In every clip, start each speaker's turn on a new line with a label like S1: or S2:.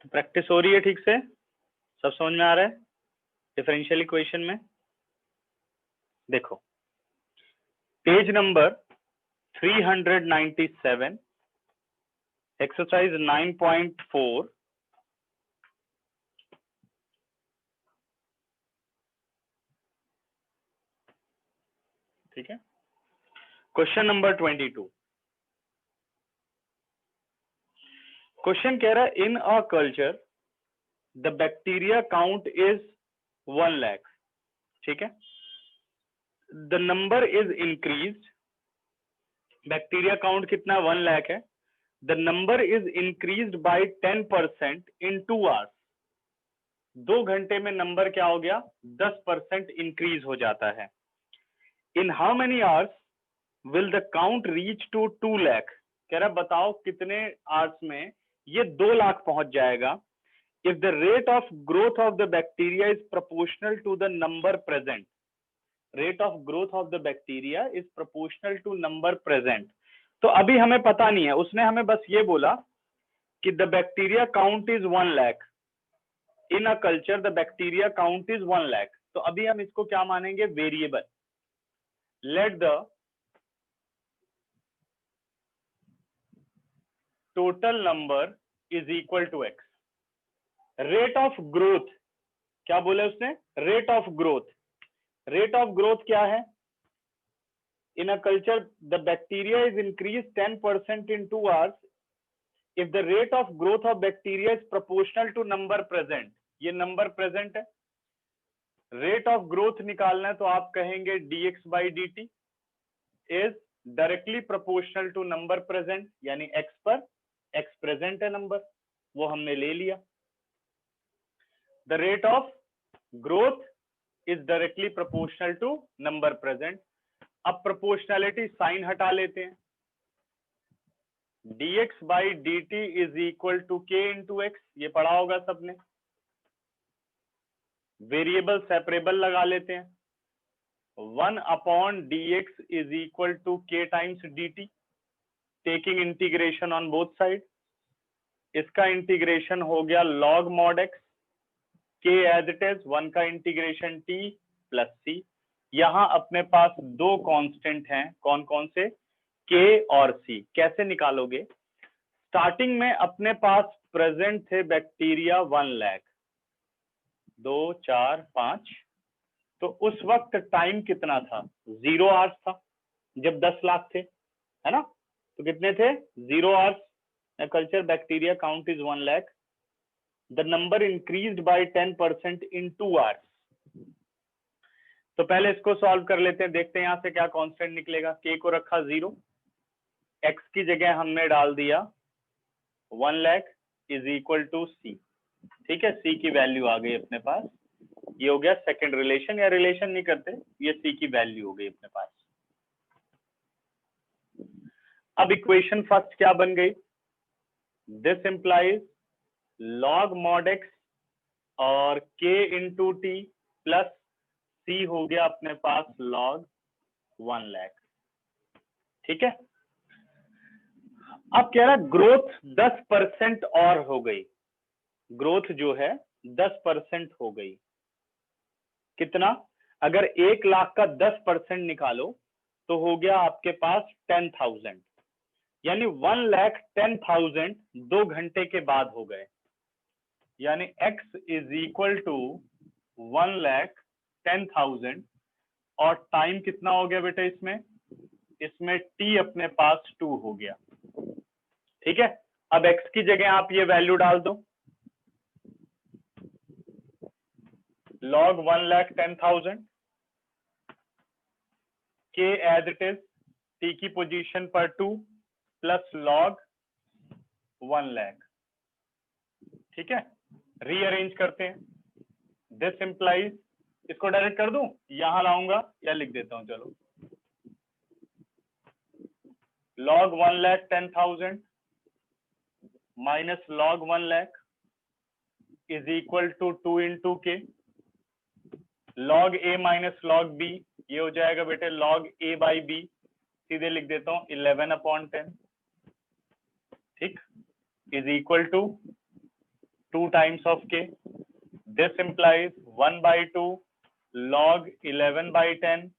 S1: तो प्रैक्टिस हो रही है ठीक से, सब समझ में आ रहा है डिफरेंशियल इक्वेशन में। देखो पेज नंबर 397 एक्सरसाइज 9.4 ठीक है। Question number 22। क्वेश्चन कह रहा है in a culture the bacteria count is 1 lakh, ठीक है। The number is increased, bacteria count कितना 1 लाख है। The number is increased by 10% in 2 hours, 2 घंटे में नंबर क्या हो गया 10% इंक्रीज हो जाता है। In how many hours will the count reach to 2 lakh, कह रहा बताओ कितने आवर्स में ये 2 लाख पहुंच जाएगा। If the rate of growth of the bacteria is proportional to the number present, rate of growth of the bacteria is proportional to number present. तो अभी हमें पता नहीं है, उसने हमें बस ये बोला कि the bacteria count is 1 lakh in a culture, the bacteria count is 1 lakh. तो अभी हम इसको क्या मानेंगे variable. Let the total number is equal to x. Rate of growth क्या बोले उसने, rate of growth. Rate of growth क्या है, in a culture the bacteria is increase 10% in 2 hours if the rate of growth of bacteria is proportional to number present. ये number present है, rate of growth निकालना है तो आप कहेंगे dx बाई dt is directly proportional to number present, यानी x पर x प्रेजेंट है नंबर, वो हमने ले लिया। The rate of growth is directly proportional to number present. अब प्रोपोर्शनैलिटी साइन हटा लेते हैं, dx बाई dt is equal to k into x, ये पढ़ा होगा सबने। वेरिएबल सेपरेबल लगा लेते हैं, 1 upon dx is equal to k times dt, taking integration on both side. इसका इंटीग्रेशन हो गया log mod x, k as it is, 1 का इंटीग्रेशन t प्लस c। यहां अपने पास 2 कांस्टेंट हैं, कौन कौन से, k और c। कैसे निकालोगे, स्टार्टिंग में अपने पास प्रेजेंट थे बैक्टीरिया 1 लाख, 2 4 5, तो उस वक्त टाइम कितना था 0 आवर्स था जब 10 लाख थे, है ना। तो कितने थे 0 hours. Culture bacteria count is 1 lakh, the number increased by 10% in 2 hours. तो पहले इसको सॉल्व कर लेते हैं, देखते हैं यहां से क्या कांस्टेंट निकलेगा। k को रखा 0, x की जगह हमने डाल दिया 1 lakh is equal to c, ठीक है। c की वैल्यू आ गई अपने पास, ये हो गया सेकंड रिलेशन, या रिलेशन नहीं करते, ये c की वैल्यू हो गई अपने पास। अब इक्वेशन फर्स्ट क्या बन गई, दिस इंप्लाइज log mod x और k into t plus c हो गया अपने पास log 1 लाख, ठीक है। अब कह रहा ग्रोथ 10% और हो गई, ग्रोथ जो है 10% हो गई। कितना, अगर 1 लाख का 10% निकालो तो हो गया आपके पास 10,000, यानी 1,10,000 2 घंटे के बाद हो गए, यानी x इज इक्वल टू 1,10,000 और टाइम कितना हो गया बेटा इसमें, इसमें t अपने पास 2 हो गया, ठीक है। अब x की जगह आप ये वैल्यू डाल दो, log 1,10,000, k as it is, t की पोजीशन पर 2 प्लस log 1 लाख, ठीक है। रीअरेंज करते हैं, दिस इंप्लाइज, इसको डायरेक्ट कर दूं, यहां लाऊंगा या लिख देता हूं, चलो। log 1,10,000 minus log 1 lakh is equal to 2 into k, log a minus log b, ये हो जाएगा बेटे log a बाई b, सीधे लिख देता हूं 11/10, ठीक, is equal to 2 times of k. This implies 1/2 log 11/10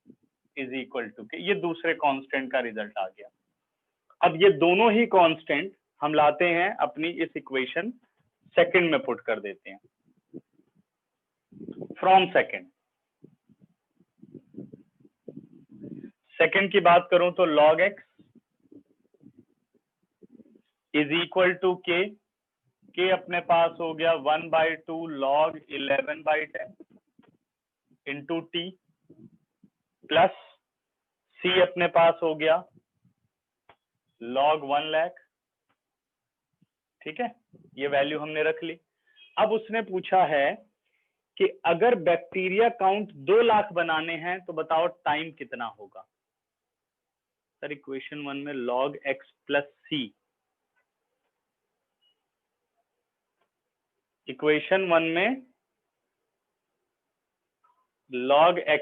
S1: is equal to k. ये दूसरे कांस्टेंट का रिजल्ट आ गया। अब ये दोनों ही कांस्टेंट हम लाते हैं अपनी इस इक्वेशन सेकंड में पुट कर देते हैं। फ्रॉम सेकंड की बात करूं तो log x is equal to k. के अपने पास हो गया 1/2 log 11/10 into t, plus c अपने पास हो गया log 1 लाख। ठीक है, ये वैल्यू हमने रख ली। अब उसने पूछा है कि अगर बैक्टीरिया काउंट 2 लाख बनाने हैं तो बताओ टाइम कितना होगा। सर इक्वेशन 1 में log x प्लस सी, इक्वेशन 1 में log x,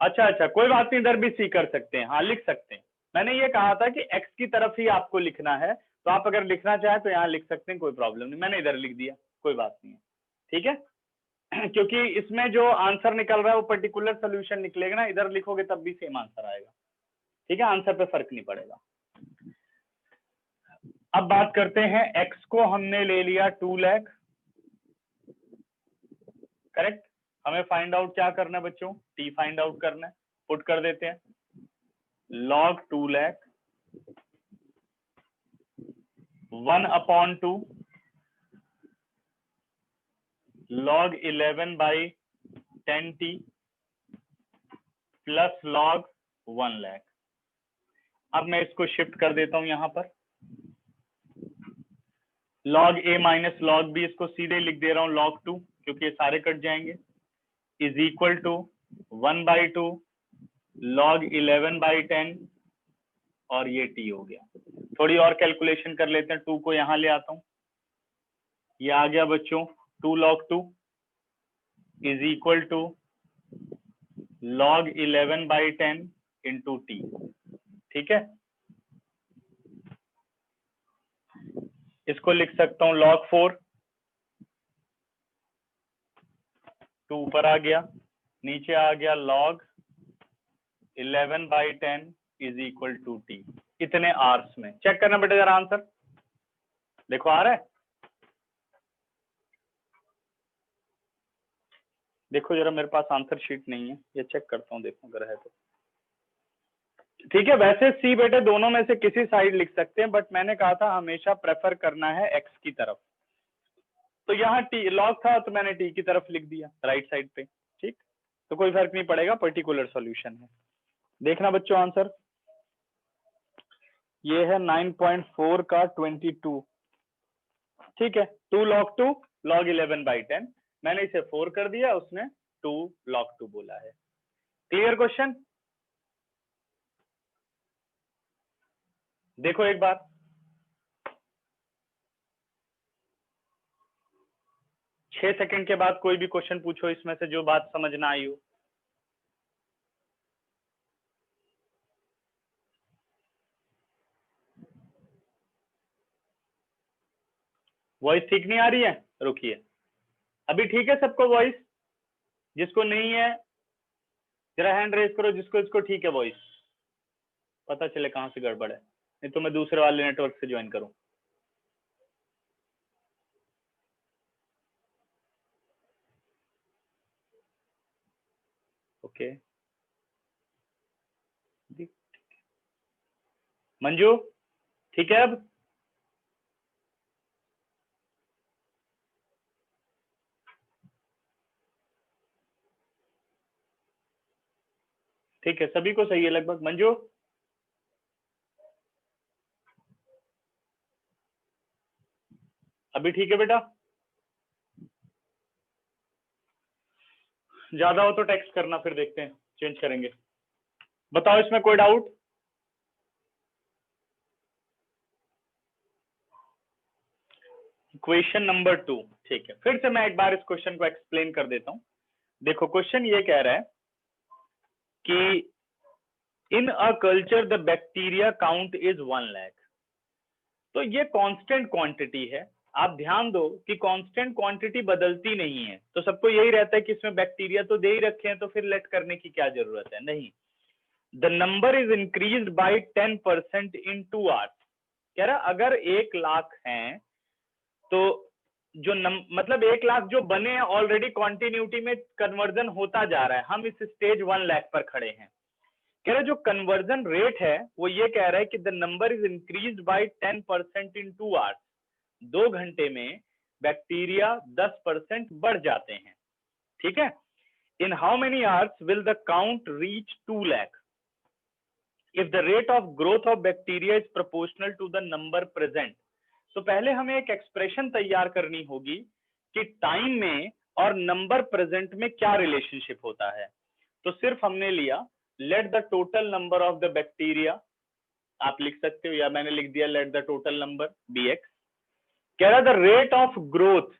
S1: अच्छा कोई बात नहीं, इधर भी सी कर सकते हैं, हाँ लिख सकते हैं। मैंने ये कहा था कि x की तरफ ही आपको लिखना है, तो आप अगर लिखना चाहें तो यहाँ लिख सकते हैं, कोई प्रॉब्लम नहीं। मैंने इधर लिख दिया, कोई बात नहीं है, ठीक है। क्योंकि इसमें जो आंसर निकल रहा है वो पर्टिकुलर सोल्यूशन निकलेगा ना, इधर लिखोगे तब भी सेम आंसर आएगा। ठीक है, आंसर पे फर्क नहीं पड़ेगा। अब बात करते हैं, x को हमने ले लिया 2 लाख, करेक्ट। हमें फाइंड आउट क्या करना है बच्चों, t फाइंड आउट करना है। पुट कर देते हैं log 2 lakh 1/2 log 11/10t plus log 1 lakh. अब मैं इसको शिफ्ट कर देता हूं यहां पर, log a minus log b, इसको सीधे लिख दे रहा हूं log 2, क्योंकि ये सारे कट जाएंगे, इज इक्वल टू 1/2 log 11/10 और ये t हो गया। थोड़ी और कैलकुलेशन कर लेते हैं, 2 को यहां ले आता हूं, ये आ गया बच्चों 2 log 2 is equal to log 11/10 into t. ठीक है, इसको लिख सकता हूं log 4, 2 ऊपर आ गया, नीचे आ गया log 11/10 is equal to t. इतने आवर्स में चेक करना बेटा जरा आंसर, देखो आ रहा है, देखो जरा, मेरे पास आंसर शीट नहीं है, ये चेक करता हूं, देखो अगर है तो। ठीक है, वैसे सी बेटे दोनों में से किसी साइड लिख सकते हैं, बट मैंने कहा था हमेशा प्रेफर करना है एक्स की तरफ, तो यहाँ टी लॉग था तो मैंने टी की तरफ लिख दिया राइट साइड पे। ठीक, तो कोई फर्क नहीं पड़ेगा, पर्टिकुलर सॉल्यूशन है। देखना बच्चों आंसर, ये है 9.4 का 22। ठीक है, 2 log 2 log 11/10, मैंने इसे 4 कर दिया, उसने 2 log 2 बोला है। Clear question? देखो एक बार, छह सेकंड के बाद कोई भी क्वेश्चन पूछो इसमें से जो बात समझ ना आई हो। वॉइस ठीक नहीं आ रही है, रुकिए, अभी ठीक है सबको वॉइस? जिसको नहीं है जरा हैंड रेज करो, जिसको इसको ठीक है वॉइस, पता चले कहां से गड़बड़ है, नहीं तो मैं दूसरे वाले नेटवर्क से ज्वाइन करूं। ओके, मंजू ठीक है अब? ठीक है, सभी को सही है लगभग। मंजू अभी ठीक है बेटा? ज्यादा हो तो टेक्स्ट करना, फिर देखते हैं चेंज करेंगे। बताओ इसमें कोई डाउट? क्वेश्चन नंबर 2, ठीक है, फिर से मैं एक बार इस क्वेश्चन को एक्सप्लेन कर देता हूं। देखो क्वेश्चन ये कह रहा है कि in a culture the bacteria count is 1 lakh. तो ये कांस्टेंट क्वांटिटी है, आप ध्यान दो कि कांस्टेंट क्वांटिटी बदलती नहीं है, तो सबको यही रहता है कि इसमें बैक्टीरिया तो दे ही रखे हैं तो फिर लेट करने की क्या जरूरत है, नहीं। The number is increased by 10% in 2 hours. कह रहा अगर 1 लाख हैं तो जो मतलब 1 लाख जो बने हैं ऑलरेडी कॉन्टिन्यूटी में कन्वर्जन होता जा रहा है, हम इस स्टेज 1 लाख पर खड़े हैं। कह रहा जो कन्वर्जन रेट है वो ये कह रहा है कि the number is increased by 10% in 2 hours. 2 घंटे में बैक्टीरिया 10% बढ़ जाते हैं, ठीक है। In how many hours will the count reach 2 lakh if the rate of growth of bacteria is proportional to the number present. तो पहले हमें एक एक्सप्रेशन तैयार करनी होगी कि टाइम में और नंबर प्रेजेंट में क्या रिलेशनशिप होता है। तो सिर्फ हमने लिया late the total number of the bacteria, आप लिख सकते हो या मैंने लिख दिया late the total number bx। कह रहा द रेट ऑफ ग्रोथ,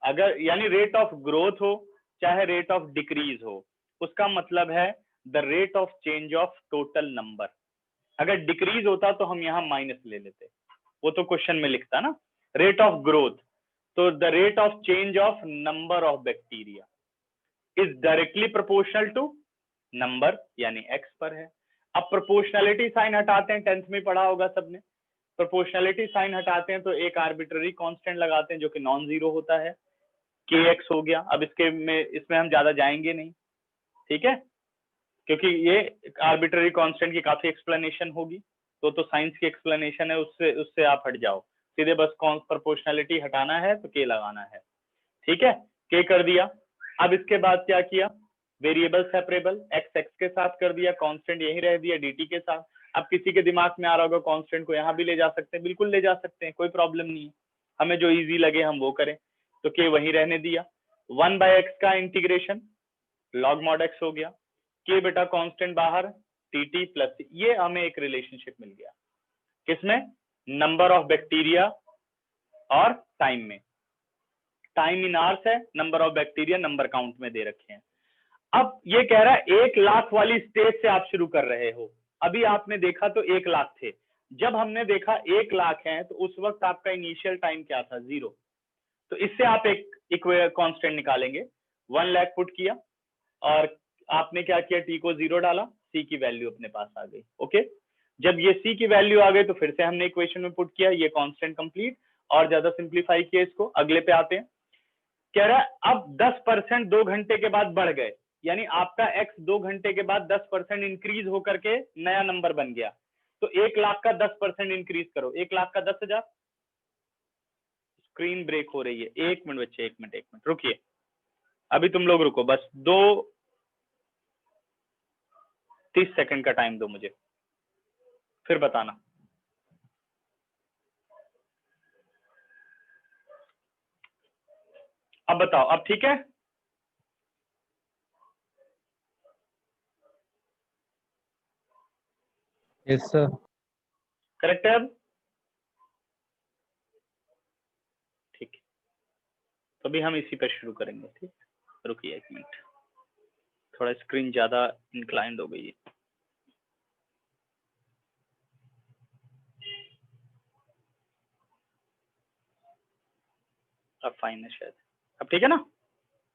S1: अगर यानी रेट ऑफ ग्रोथ हो चाहे रेट ऑफ डिक्रीज हो, उसका मतलब है the rate of change of total number. अगर डिक्रीज होता तो हम यहाँ माइनस ले लेते, वो तो क्वेश्चन में लिखता ना रेट ऑफ ग्रोथ, तो the rate of change of number of bacteria is directly proportional to number यानी एक्स पर है। अब प्रोपोर्शनलिटी साइन हटाते हैं, 10th में पढ़ा होगा सबने। प्रोपोर्शनलिटी साइन हटाते हैं तो एक आर्बिट्ररी कांस्टेंट लगाते हैं जो कि नॉन जीरो होता है, के एक्स हो गया। अब इसमें हम ज्यादा जाएंगे नहीं, ठीक है, क्योंकि ये आर्बिट्ररी कांस्टेंट की काफी एक्सप्लेनेशन होगी, तो साइंस की एक्सप्लेनेशन है, उससे आप हट जाओ, सीधे बस प्रोपोर्शनलिटी हटाना है तो के लगाना है, ठीक है। के कर दिया। अब इसके बाद क्या किया, वेरिएबल सेपरेबल एक्स एक्स के साथ कर दिया, कांस्टेंट यही रह दिया dt के साथ। अब किसी के दिमाग में आ रहा होगा कांस्टेंट को यहाँ भी ले जा सकते हैं, बिल्कुल ले जा सकते हैं, कोई प्रॉब्लम नहीं है, हमें जो इजी लगे हम वो करें। तो के वही रहने दिया, 1/x का इंटीग्रेशन log mod x हो गया, के बेटा कांस्टेंट बाहर tt प्लस, ये हमें एक रिलेशनशिप मिल गया किसमें, नंबर ऑफ बैक्टीरिया और टाइम में। टाइम इन आवर्स है, number of bacteria number count में दे रखे हैं। अब ये कह रहा है 1 लाख वाली स्टेज से आप शुरू कर रहे हो। अभी आपने देखा तो 1 लाख थे, जब हमने देखा 1 लाख है तो उस वक्त आपका इनिशियल टाइम क्या था, 0। तो इससे आप एक कांस्टेंट निकालेंगे, 1 लाख पुट किया और आपने क्या किया, टी को 0 डाला, सी की वैल्यू अपने पास आ गई, ओके। जब ये सी की वैल्यू आ गई तो फिर से हमने इक्वेशन में पुट किया, ये कांस्टेंट कंप्लीट, और ज्यादा सिंप्लीफाई किया इसको। अगले पे आते हैं, कह रहा है अब 10% 2 घंटे के बाद बढ़ गए, यानी आपका x 2 घंटे के बाद 10% इंक्रीज होकर के नया नंबर बन गया। तो 1 लाख का 10% इंक्रीज करो, 1 लाख का 10,000। स्क्रीन ब्रेक हो रही है, 1 मिनट बच्चे, 1 मिनट रुकिए, अभी तुम लोग रुको, बस 30 सेकंड का टाइम दो मुझे, फिर बताना। अब बताओ, अब ठीक है?
S2: Yes sir.
S1: करेक्ट है अब? ठीक है, तो अभी हम इसी पर शुरू करेंगे, ठीक है, रुकिए 1 मिनट, थोड़ा स्क्रीन ज्यादा इंक्लाइंड हो गई है। अब फाइन है शायद, अब ठीक है ना?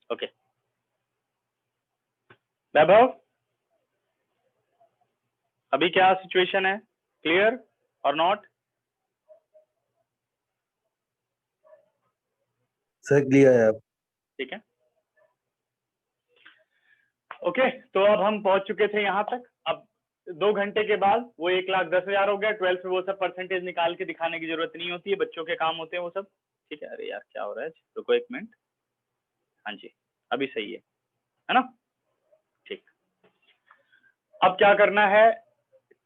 S1: ओके, वैभव अभी क्या सिचुएशन है, क्लियर और नॉट?
S2: सर क्लियर है अब।
S1: ठीक है, ओके। तो अब हम पहुंच चुके थे यहाँ तक। अब 2 घंटे के बाद वो 1,10,000 हो गया। 12 में वो सब परसेंटेज निकाल के दिखाने की जरूरत नहीं होती है, बच्चों के काम होते हैं वो सब, ठीक है। अरे यार क्या हो रहा है, रुको 1 मिनट, हाँ जी अभी सही है ना? ठीक, अब क्या करना है,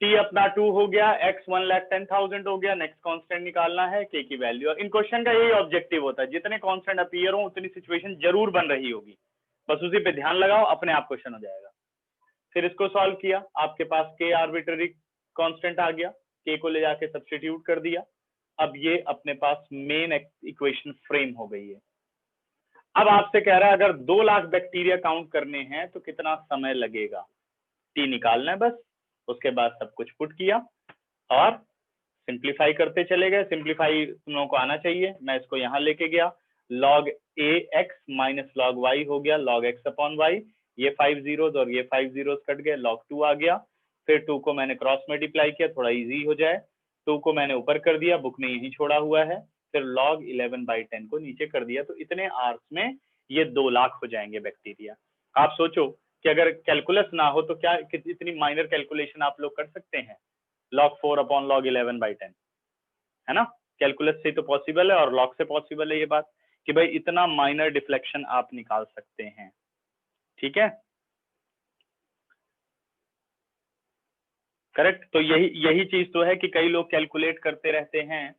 S1: टी अपना 2 हो गया, x 1,10,000 हो गया, नेक्स्ट कांस्टेंट निकालना है k की वैल्यू। इन क्वेश्चन का यही ऑब्जेक्टिव होता है, जितने कांस्टेंट अपीयर हो उतनी सिचुएशन जरूर बन रही होगी, बस उसी पे ध्यान लगाओ, अपने आप क्वेश्चन हो जाएगा। फिर इसको सॉल्व किया, आपके पास k आर्बिट्ररी कांस्टेंट आ गया, k को ले जाके सब्स्टिट्यूट कर दिया। अब ये अपने पास मेन इक्वेशन फ्रेम हो गई है। अब आपसे कह रहा है अगर 2 लाख बैक्टीरिया काउंट करने हैं तो कितना समय लगेगा, t निकालना है बस, उसके बाद सब कुछ पुट किया और सिंप्लीफाई करते चले गए, सिंप्लीफाई तुम लोगों को आना चाहिए, मैं इसको यहाँ लेके गया, log a x minus log y हो गया log x अपॉन y, ये 5 zeros और ये 5 zeros कट गए, log 2 आ गया, फिर 2 को मैंने क्रॉस मल्टीप्लाई किया थोड़ा इजी हो जाए, 2 को मैंने ऊपर कर दिया, बुक में यही छोड़ा हुआ है, फिर log 11/10 को नीचे कर दिया, तो इतने आवर्स में ये 2 लाख हो जाएंगे बैक्टीरिया। आप सोचो कि अगर कैलकुलस ना हो तो क्या इतनी माइनर कैलकुलेशन आप लोग कर सकते हैं, log 4 अपॉन log 11/10, है ना, कैलकुलस से तो पॉसिबल है और लॉग से पॉसिबल है ये बात कि भाई इतना माइनर डिफ्लेक्शन आप निकाल सकते हैं। ठीक है, करेक्ट। तो यही चीज तो है कि कई लोग कैलकुलेट करते रहते हैं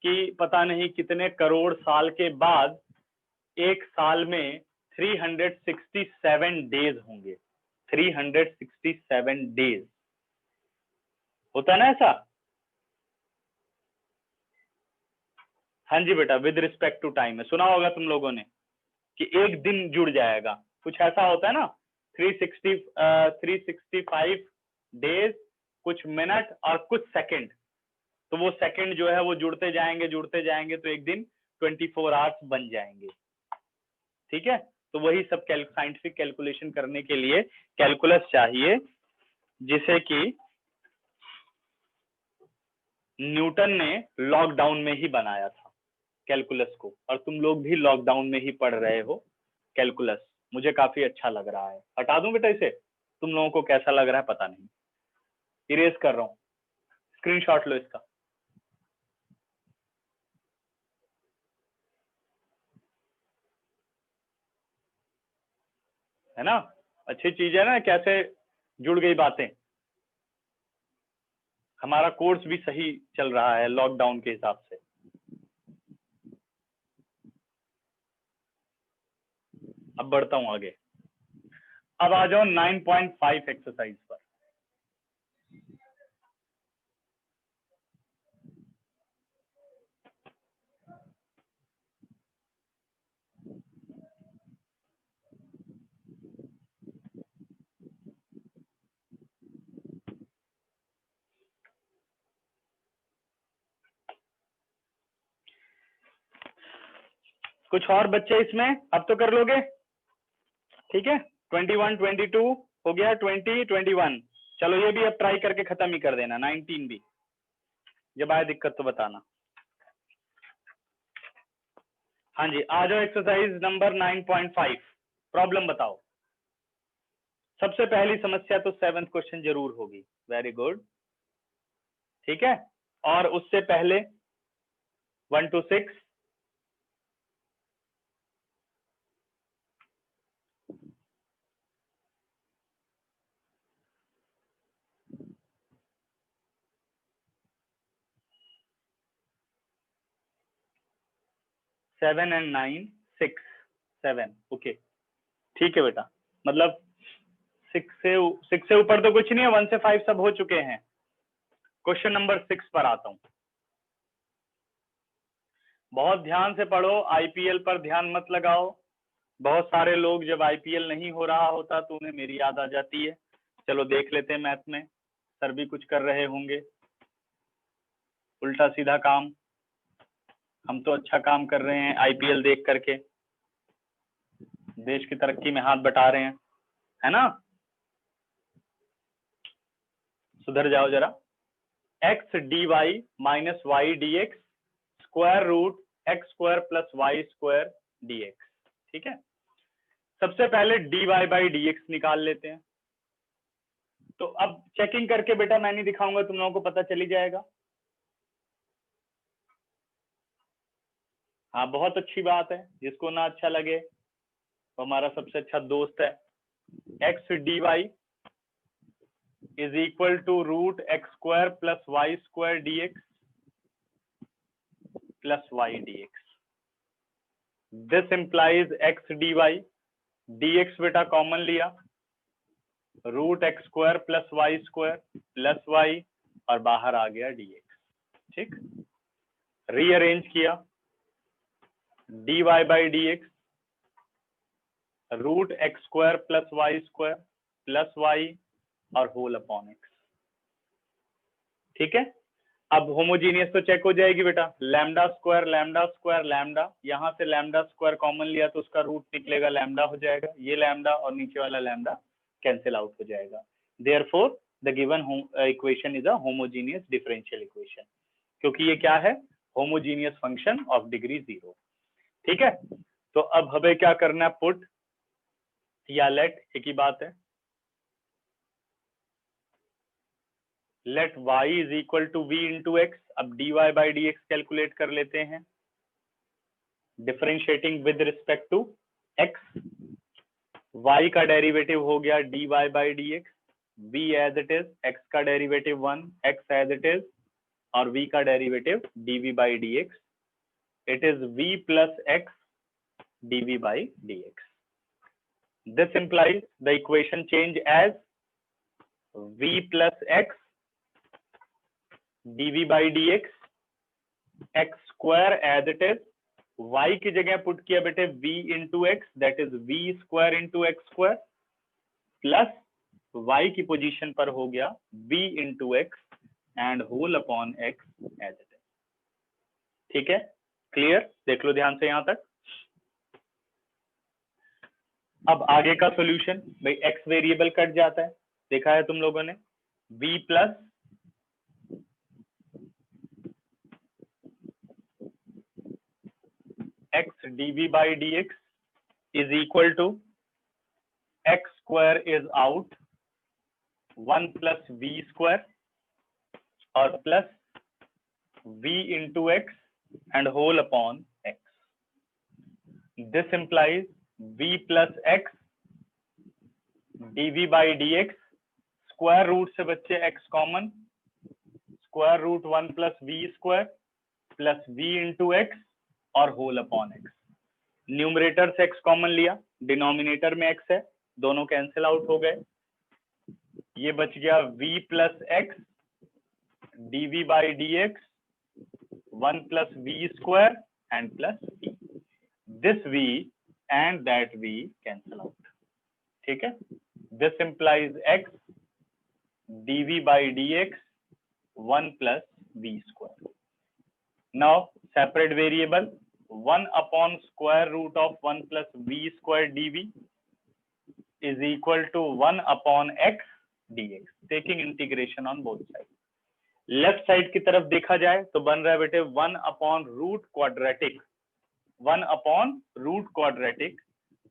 S1: कि पता नहीं कितने करोड़ साल के बाद एक साल में 367 डेज होंगे, 367 डेज, होता है ना ऐसा? हाँ जी बेटा, विद रिस्पेक्ट टू टाइम है, सुना होगा तुम लोगों ने कि एक दिन जुड़ जाएगा, कुछ ऐसा होता है ना, 365 डेज, कुछ मिनट और कुछ सेकंड, तो वो सेकंड जो है वो जुड़ते जाएंगे तो एक दिन 24 आवर्स बन जाएंगे। ठीक है, तो वही सब साइंटिफिक कैलकुलेशन करने के लिए कैलकुलस चाहिए, जिसे कि न्यूटन ने लॉकडाउन में ही बनाया था कैलकुलस को, और तुम लोग भी लॉकडाउन में ही पढ़ रहे हो कैलकुलस। मुझे काफी अच्छा लग रहा है, हटा दूं बेटा इसे, तुम लोगों को कैसा लग रहा है पता नहीं, इरेज कर रहा हूं, स्क्रीनशॉट लो इसका। है ना, अच्छी चीज है ना, कैसे जुड़ गई बातें, हमारा कोर्स भी सही चल रहा है लॉकडाउन के हिसाब से। अब बढ़ता हूं आगे, अब आ जाओ 9.5 एक्सरसाइज पर। कुछ और बच्चे इसमें अब तो कर लोगे? ठीक है, 21, 22 हो गया, 20, 21, चलो ये भी अब ट्राई करके खत्म ही कर देना, 19 भी, जब आए दिक्कत तो बताना। हाँ जी, आ जाओ एक्सरसाइज नंबर 9.5, प्रॉब्लम बताओ। सबसे पहली समस्या तो 7th क्वेश्चन जरूर होगी, वेरी गुड। ठीक है, और उससे पहले 1 to 6, सेवन एंड 9, 6, 7, ओके ठीक है बेटा, मतलब 6 से ऊपर तो कुछ नहीं है, 1 से 5 सब हो चुके हैं। क्वेश्चन नंबर 6 पर आता हूं, बहुत ध्यान से पढ़ो, आईपीएल पर ध्यान मत लगाओ, बहुत सारे लोग जब आईपीएल नहीं हो रहा होता तो उन्हें मेरी याद आ जाती है। चलो देख लेते हैं, मैथ में सर भी कुछ कर रहे होंगे, उल्टा सीधा काम, हम तो अच्छा काम कर रहे हैं आईपीएल देख करके, देश की तरक्की में हाथ बटा रहे हैं, है ना, सुधर जाओ जरा। X D Y minus y D x square root x square plus y square d x. ठीक है, सबसे पहले d Y by D x निकाल लेते हैं, तो अब चेकिंग करके बेटा मैं नहीं दिखाऊंगा, तुम लोगों को पता चली जाएगा। हाँ बहुत अच्छी बात है, जिसको ना अच्छा लगे वो हमारा सबसे अच्छा दोस्त है। X D Y is equal to root x square plus y square d x plus y D x. This implies x D y, D x बेटा कॉमन लिया, root x square plus y square plus y, और बाहर आ गया d x. ठीक, rearrange किया, d Y by D x root x square plus y square plus y और whole upon x. ठीक है, अब होमोजीनियस तो चेक हो जाएगी बेटा, lambda square lambda square lambda, यहाँ से लैम्डा स्क्वायर कॉमन लिया तो उसका रूट निकलेगा लैम्डा हो जाएगा, ये लैम्डा और नीचे वाला लैम्डा कैंसिल आउट हो जाएगा। Therefore the given equation is a homogeneous differential equation, क्योंकि ये क्या है, होमोजीनियस फंक्शन ऑफ डिग्री 0। ठीक है, तो अब हमें क्या करना है, पुट या लेट, एक ही बात है। Let y is equal to v into x. अब dy by D x calculate कर लेते हैं, differentiating with respect to x। y का डेरिवेटिव हो गया dy by D x, v as it is, x का derivative 1, x as it is, और v का derivative dv by D x, it is v plus x dv by D x. This implies the equation change as v plus x dv by dx, x square as it is, y की जगह put किया बेटे v into x, that is v square into x square, plus y की position पर हो गया v into x and whole upon x as it is। ठीक है, क्लियर, देख लो ध्यान से यहां तक। अब आगे का सॉल्यूशन, भाई x वेरिएबल कट जाता है, देखा है तुम लोगों ने, v plus x dv by dx is equal to x square is out 1 plus v square और plus v into x and whole upon x। This implies v plus x dv by dx, square root से बच्चे x common, square root 1 plus v square plus v into x और whole upon x। Numerator से x common लिया, denominator में x है, दोनों cancel out हो गए, ये बच गया v plus x dv by D x 1 plus v square and plus v, this v and that v cancel out. ठीक है, this implies x dv by dx 1 plus v square। Now separate variable 1 upon square root of 1 plus v square dv is equal to 1 upon x dx, taking integration on both sides। Left side की तरफ देखा जाए तो बन रहा है बेटे 1 upon root quadratic, 1 upon root quadratic,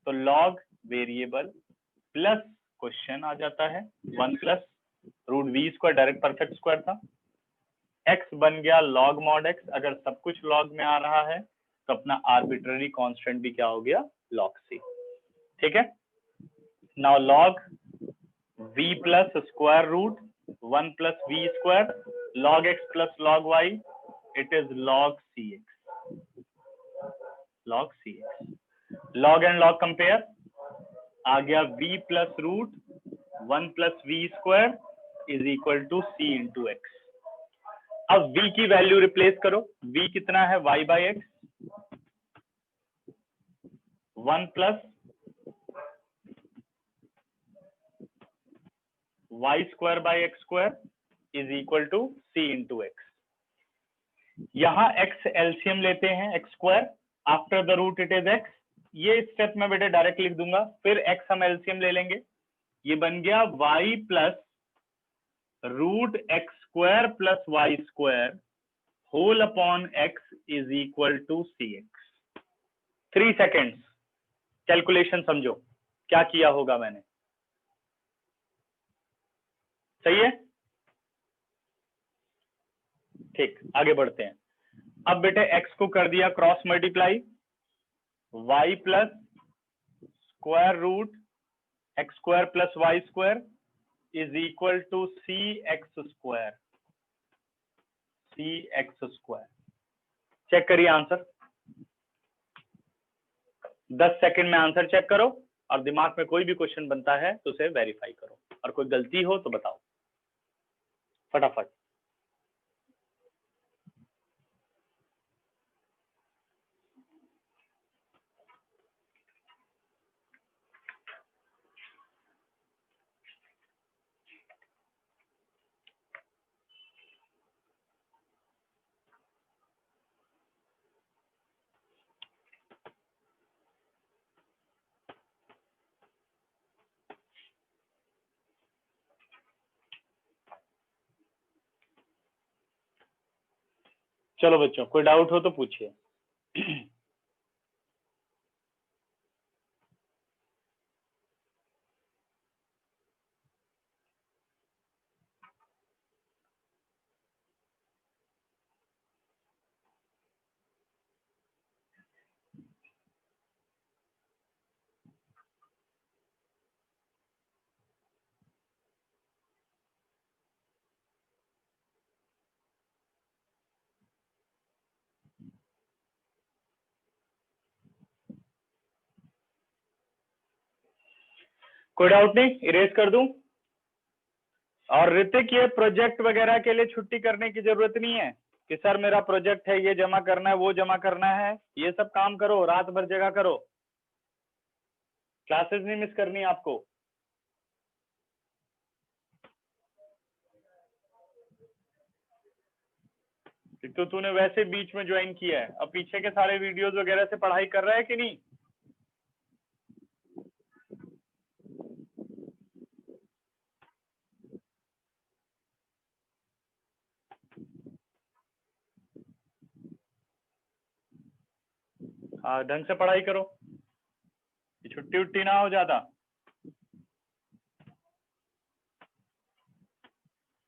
S1: तो log वेरिएबल प्लस क्वेश्चन आ जाता है 1 plus root v square, direct perfect square था, x बन गया log mod x। अगर सब कुछ log में आ रहा है तो अपना आर्बिट्ररी कांस्टेंट भी क्या हो गया, log c। ठीक है, now log v plus square root 1 plus v square log x plus log y, it is log cx, log cx। log and log compare, आ गया v plus root 1 plus v square is equal to c into x. अब v की value replace करो, v कितना है, y by x, 1 plus y square by x square is equal to c into x. यहाँ x LCM लेते हैं, x square after the root it is x, ये step में बेटे डायरेक्ट लिख दूंगा, फिर x हम एलसीएम ले लेंगे, ये बन गया y plus root x square plus y square whole upon x is equal to c x. 3 seconds, calculation समझो क्या किया होगा मैंने, सही है, ठीक, आगे बढ़ते हैं। अब बेटे x को कर दिया cross multiply, y plus square root x square plus y square is equal to c x square, c x square. Check करिए आंसर, 10 सेकंड में आंसर चेक करो और दिमाग में कोई भी क्वेश्चन बनता है तो उसे वेरीफाई करो, और कोई गलती हो तो बताओ फटाफट। चलो बच्चों, कोई डाउट हो तो पूछिए। कोई डाउट नहीं, इरेज कर दूं? और ऋतिक, ये प्रोजेक्ट वगैरह के लिए छुट्टी करने की जरूरत नहीं है कि सर मेरा प्रोजेक्ट है, ये जमा करना है, वो जमा करना है। ये सब काम करो, रात भर जगह करो, क्लासेस नहीं मिस करनी आपको। तो तूने वैसे बीच में ज्वाइन किया है, अब पीछे के सारे वीडियोस वगैरह से पढ़ाई कर रहा है कि नहीं? हाँ, ढंग से पढ़ाई करो, छुट्टी उट्टी ना हो ज्यादा।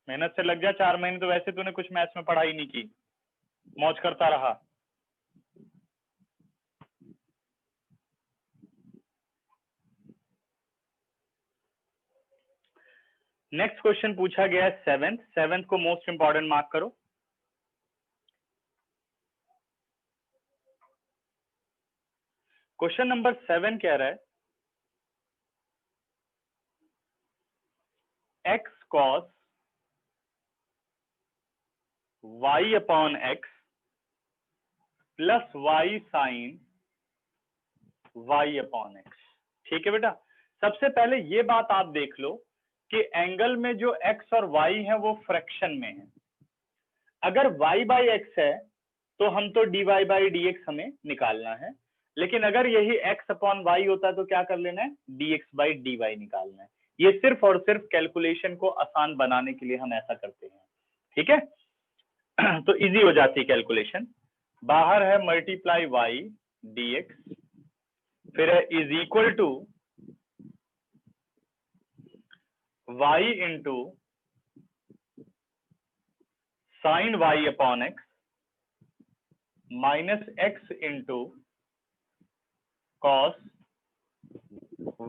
S1: मेहनत से लग जा, 4 महीने तो वैसे तूने कुछ मैथ्स में पढ़ाई नहीं की, मौज करता रहा। नेक्स्ट क्वेश्चन पूछा गया है 7th को मोस्ट इंपॉर्टेंट मार्क करो। क्वेश्चन नंबर 7 कह रहा है x cos y upon x plus y sine y upon x। ठीक है बेटा, सबसे पहले ये बात आप देख लो कि एंगल में जो x और y है वो फ्रैक्शन में है। अगर y बाई x है तो हम तो dy बाई dx हमें निकालना है, लेकिन अगर यही x अपॉन y होता है तो क्या कर लेना है, dx बाई dy निकालना है। ये सिर्फ और सिर्फ कैलकुलेशन को आसान बनाने के लिए हम ऐसा करते हैं, ठीक है। तो इजी हो जाती है कैलकुलेशन। बाहर है मल्टीप्लाई y dx, फिर है is equal to y into sine y upon x minus x into cos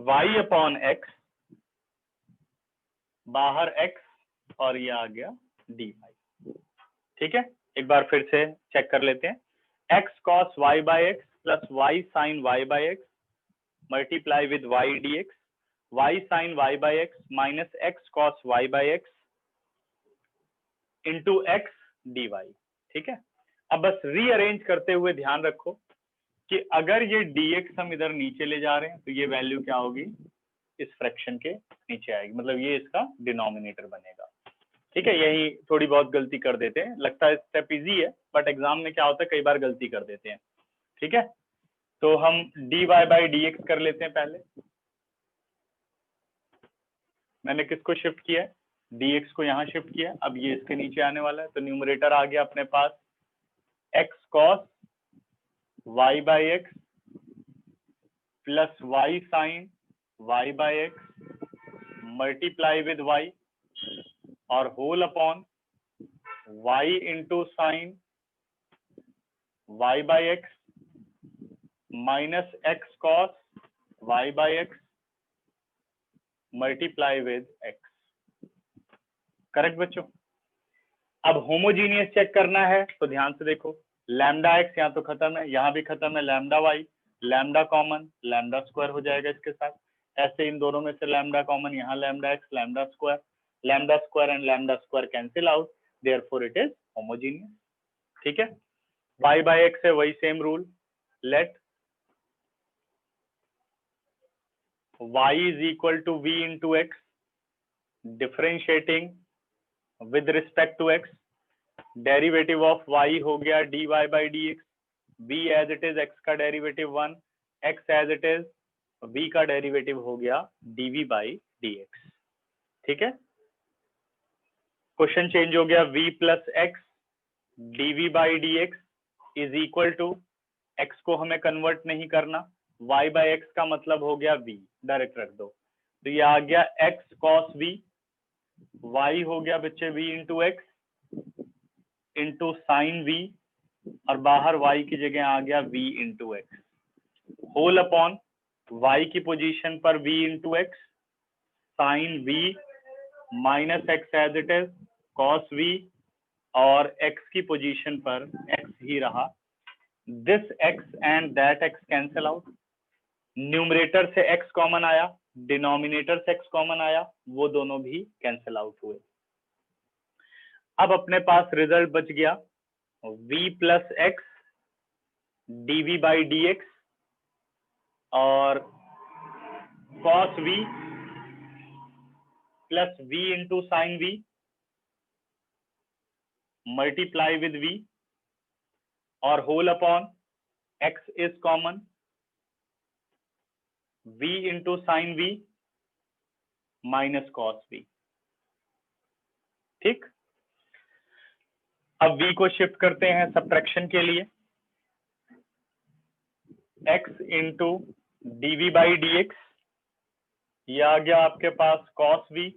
S1: y upon x, बाहर x और ये आ गया dy। ठीक है, एक बार फिर से चेक कर लेते हैं। x cos y by x plus y sine y by x multiply with y dx, y sine y by x minus x cos y by x into x dy। ठीक है, अब बस रीअरेंज करते हुए ध्यान रखो कि अगर ये dx हम इधर नीचे ले जा रहे हैं तो ये वैल्यू क्या होगी, इस फ्रैक्शन के नीचे आएगी, मतलब ये इसका डिनोमिनेटर बनेगा। ठीक है, यही थोड़ी बहुत गलती कर देते हैं, लगता है स्टेप इजी है बट एग्जाम में क्या होता है कई बार गलती कर देते हैं। ठीक है, तो हम dy बाई dx कर लेते हैं। पहले मैंने किसको शिफ्ट किया है, dx को यहाँ शिफ्ट किया, अब ये इसके नीचे आने वाला है, तो न्यूमरेटर आ गया अपने पास x cos y by x plus y sine y by x multiply with y और whole upon y into sine y by x minus x cos y by x multiply with x। Correct बच्चों? अब homogeneous check करना है तो ध्यान से देखो, lambda x यहाँ तो खत्म है, यहाँ भी खत्म है, lambda y, lambda common, lambda square हो जाएगा इसके साथ। ऐसे इन दोनों में से लैम्डा कॉमन, यहाँ lambda x, lambda square and lambda square cancel out, therefore it is homogeneous. ठीक है, y बाई x है वही same rule, let y is equal to v into x, differentiating with respect to x, derivative of y हो गया dy by dx, v as it is x का derivative 1, x as it is v का derivative हो गया dv by dx। ठीक है, question change हो गया v plus x dv by dx is equal to, x को हमें कन्वर्ट नहीं करना, y बाई x का मतलब हो गया v, डायरेक्ट रख दो, तो ये आ गया x cos v, y हो गया बच्चे v into x into sine v, और बाहर y की जगह आ गया v into x, whole upon y की पोजीशन पर v into x sine v minus x as it is cos v, और x की पोजीशन पर x ही रहा, this x and that x cancel out, numerator से x कॉमन आया, denominator से x कॉमन आया, वो दोनों भी कैंसिल आउट हुए। अब अपने पास रिजल्ट बच गया v plus x dv by dx और cos v plus v into sine v multiply with v और whole upon x is common, v into sine v minus cos v। ठीक, अब v को शिफ्ट करते हैं subtraction के लिए, x into dv by dx, ये आ गया आपके पास cos v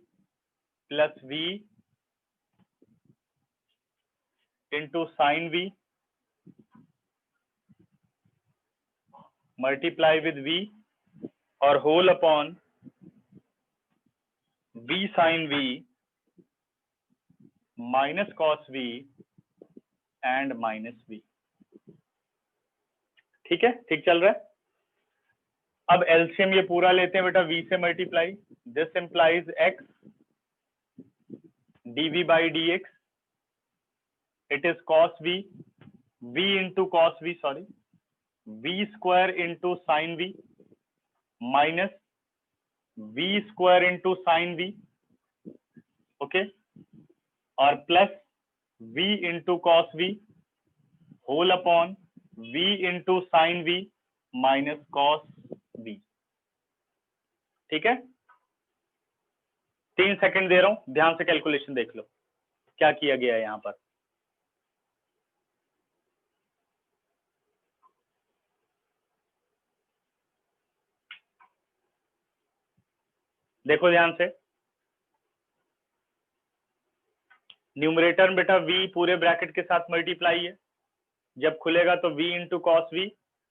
S1: plus v into sine v multiply with v और whole upon v sine v minus cos v and minus v। ठीक है, ठीक चल रहा है। अब एलसीएम ये पूरा लेते हैं बेटा, v से multiply, this implies x dv by dx, it is cos v, v into cos v, sorry, v square into sine v minus v square into sine v, okay, और plus v into cos v whole upon v into sine v minus cos v। ठीक है, 3 second दे रहा हूं, ध्यान से calculation देख लो क्या किया गया है यहां पर। देखो ध्यान से, न्यूमरेटर में बेटा v पूरे ब्रैकेट के साथ मल्टीप्लाई है, जब खुलेगा तो v into cos v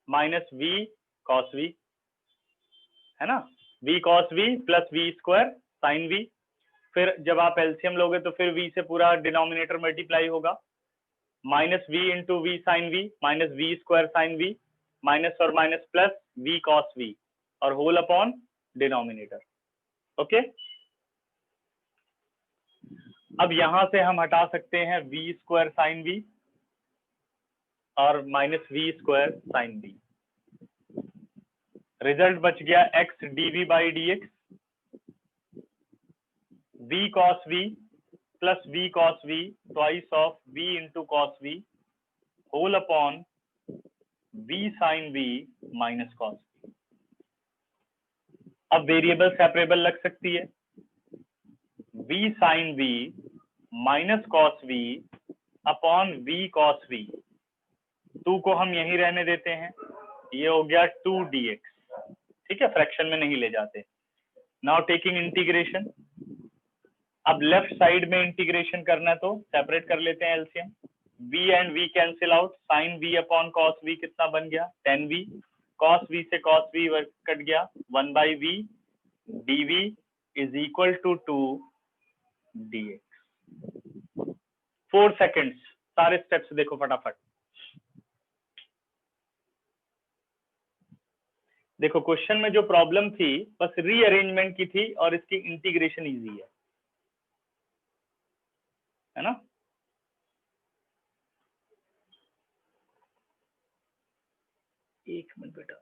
S1: minus v cos v, है ना, v cos v plus v square sine v, फिर जब आप एलसीएम लोगे तो फिर v से पूरा डिनोमिनेटर मल्टीप्लाई होगा, minus v into v sine v minus v square sine v minus और minus plus v cos v और होल अपॉन डिनोमिनेटर। ओके, अब यहां से हम हटा सकते हैं v स्क्वायर साइन v और minus v square sine v, result बच गया x dv by dx, v cos v plus v cos v twice of v into cos v whole upon v sine v minus cos v। अब variable separable लग सकती है, v sine v minus cos v upon v cos v, 2 को हम यहीं रहने देते हैं, ये हो गया 2 dx। ठीक है, फ्रैक्शन में नहीं ले जाते। नाउ टेकिंग इंटीग्रेशन, अब लेफ्ट साइड में इंटीग्रेशन करना है तो सेपरेट कर लेते हैं LCM, v and v cancel out, sine v upon cos v कितना बन गया 10v, cos v से cos v कट गया 1 by v, dv is equal to 2 dx। 4 seconds, सारे स्टेप्स देखो फटाफट। देखो क्वेश्चन में जो प्रॉब्लम थी बस रीअरेंजमेंट की थी और इसकी इंटीग्रेशन इजी है ना। एक मिनट बेटा,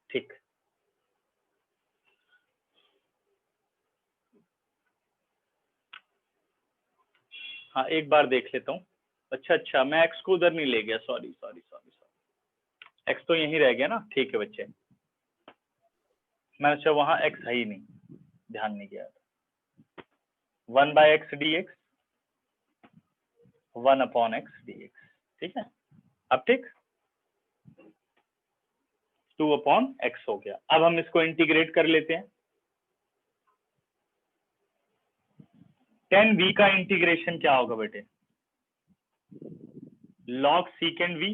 S1: ठीक, हाँ एक बार देख लेता हूँ। अच्छा मैं एक्स को उधर नहीं ले गया, sorry sorry sorry sorry, x तो यहीं रह गया ना, ठीक है बच्चे। मैं अच्छा वहां x है ही नहीं, ध्यान नहीं किया। 1/x dx, 1/x dx, ठीक है। अब ठीक, 2/x हो गया। अब हम इसको इंटीग्रेट कर लेते हैं। 10v का इंटीग्रेशन क्या होगा बेटे? log secant v,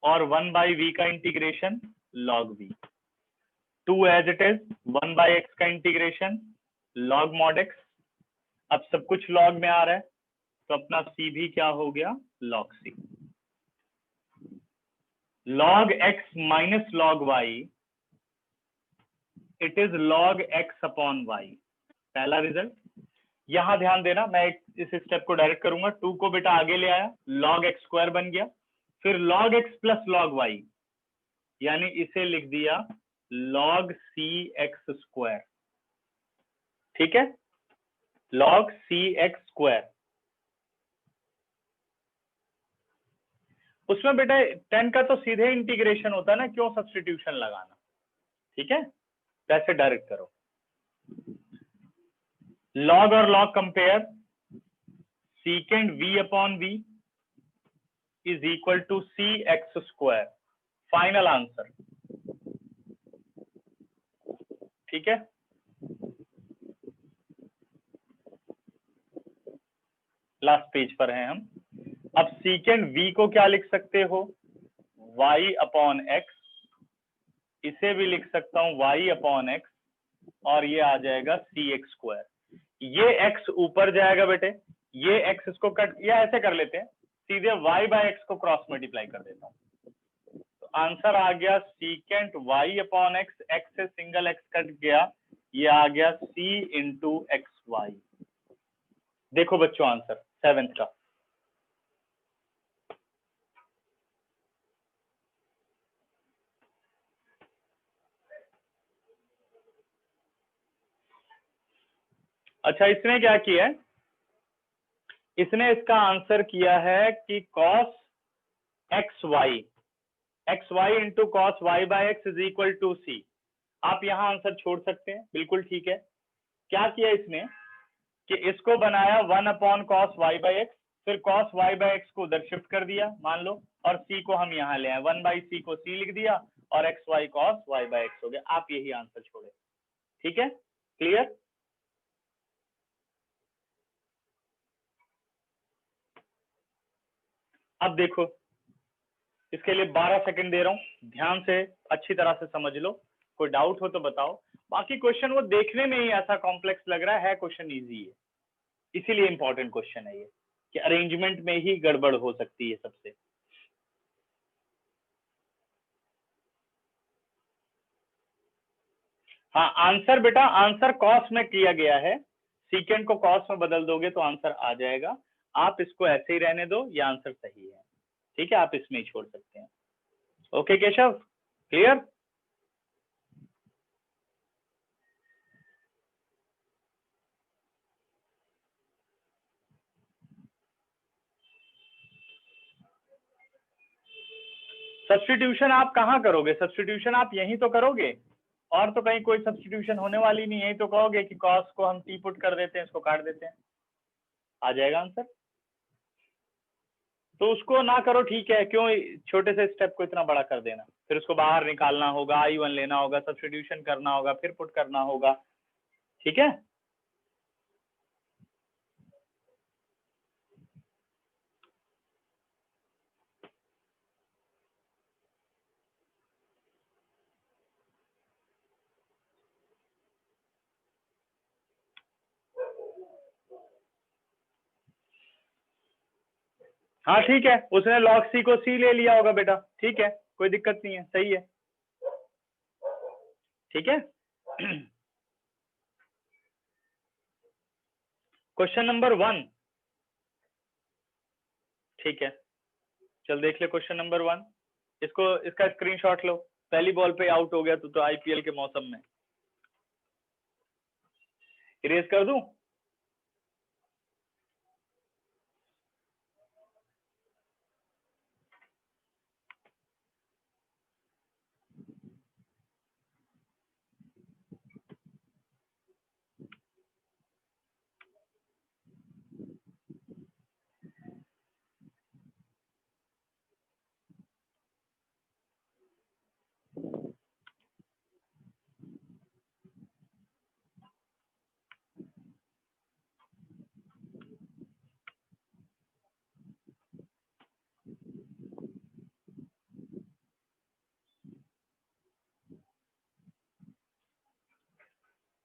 S1: और 1/v का integration log v। 2 as it is, 1/x का इंटीग्रेशन log mod x। अब सब कुछ log में आ रहा है, तो अपना c भी क्या हो गया? log c। log x minus log y, it is log x upon y। पहला रिजल्ट। यहां ध्यान देना, मैं इस स्टेप को डायरेक्ट करूंगा। 2 को बेटा आगे ले आया, log x स्क्वायर बन गया, फिर log x plus log y, यानी इसे लिख दिया log c x स्क्वायर, ठीक है, log c x स्क्वायर। उसमें बेटा 10 का तो सीधे इंटीग्रेशन होता है ना, क्यों सब्स्टिट्यूशन लगाना, ठीक है, वैसे डायरेक्ट करो। log और log compare, secant v upon v is equal to c x square, final answer, ठीक है। लास्ट पेज पर हैं हम। अब secant v को क्या लिख सकते हो? y अपॉन x, इसे भी लिख सकता हूं y अपॉन x, और ये आ जाएगा सी एक्स स्क्वायर। ये x ऊपर जाएगा बेटे, ये x इसको कट, या ऐसे कर लेते हैं सीधे y बाय एक्स को क्रॉस मल्टीप्लाई कर देता हूं, तो आंसर आ गया secant y upon x, x से सिंगल x कट गया, ये आ गया c इंटू एक्स वाई। देखो बच्चों आंसर 7th का। अच्छा, इसने क्या किया है? इसने इसका आंसर किया है कि cos x y into cos y by x is equal to C. आप यहां आंसर छोड़ सकते हैं, बिल्कुल ठीक है। क्या किया इसने कि इसको बनाया 1 upon cos y by x, फिर कॉस वाई बाई एक्स को उधर शिफ्ट कर दिया मान लो, और सी को हम यहाँ ले आए, 1/c को सी लिख दिया, और x y cos y by x हो गया। आप यही आंसर छोड़े, ठीक है, क्लियर। अब देखो, इसके लिए 12 सेकंड दे रहा हूं, ध्यान से अच्छी तरह से समझ लो, कोई डाउट हो तो बताओ। बाकी क्वेश्चन वो देखने में ही ऐसा कॉम्प्लेक्स लग रहा है, क्वेश्चन इजी है, इसीलिए इंपॉर्टेंट क्वेश्चन है ये, कि अरेंजमेंट में ही गड़बड़ हो सकती है सबसे। हाँ आंसर बेटा, आंसर कॉस में किया गया है, सीकेंड को कॉस में बदल दोगे तो आंसर आ जाएगा। आप इसको ऐसे ही रहने दो, ये आंसर सही है, ठीक है, आप इसमें ही छोड़ सकते हैं। Okay Keshav, clear. सब्स्टिट्यूशन आप कहाँ करोगे? सब्स्टिट्यूशन आप यहीं तो करोगे, और तो कहीं कोई सब्स्टिट्यूशन होने वाली नहीं है। तो कहोगे कि कॉस को हम टी पुट कर देते हैं, इसको काट देते हैं, आ जाएगा आंसर। तो उसको ना करो, ठीक है, क्यों छोटे से स्टेप को इतना बड़ा कर देना, फिर उसको बाहर निकालना होगा, I1 लेना होगा, सब्स्टिट्यूशन करना होगा, फिर पुट करना होगा, ठीक है। हाँ ठीक है, उसने log c को c ले लिया होगा बेटा, ठीक है, कोई दिक्कत नहीं है, सही है, ठीक है। क्वेश्चन नंबर 1, ठीक है, चल देख ले क्वेश्चन नंबर 1। इसको, इसका स्क्रीनशॉट लो, पहली बॉल पे आउट हो गया तो आईपीएल के मौसम में। इरेज कर दूं?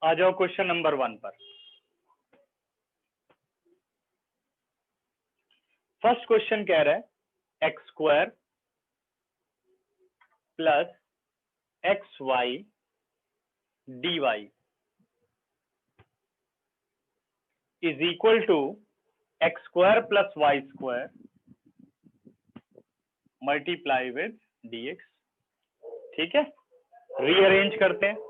S1: आ जाओ क्वेश्चन नंबर 1 पर। फर्स्ट क्वेश्चन कह रहा है x square plus x y D Y is equal to x square plus y square multiply with d x. ठीक है, रीअरेंज करते हैं।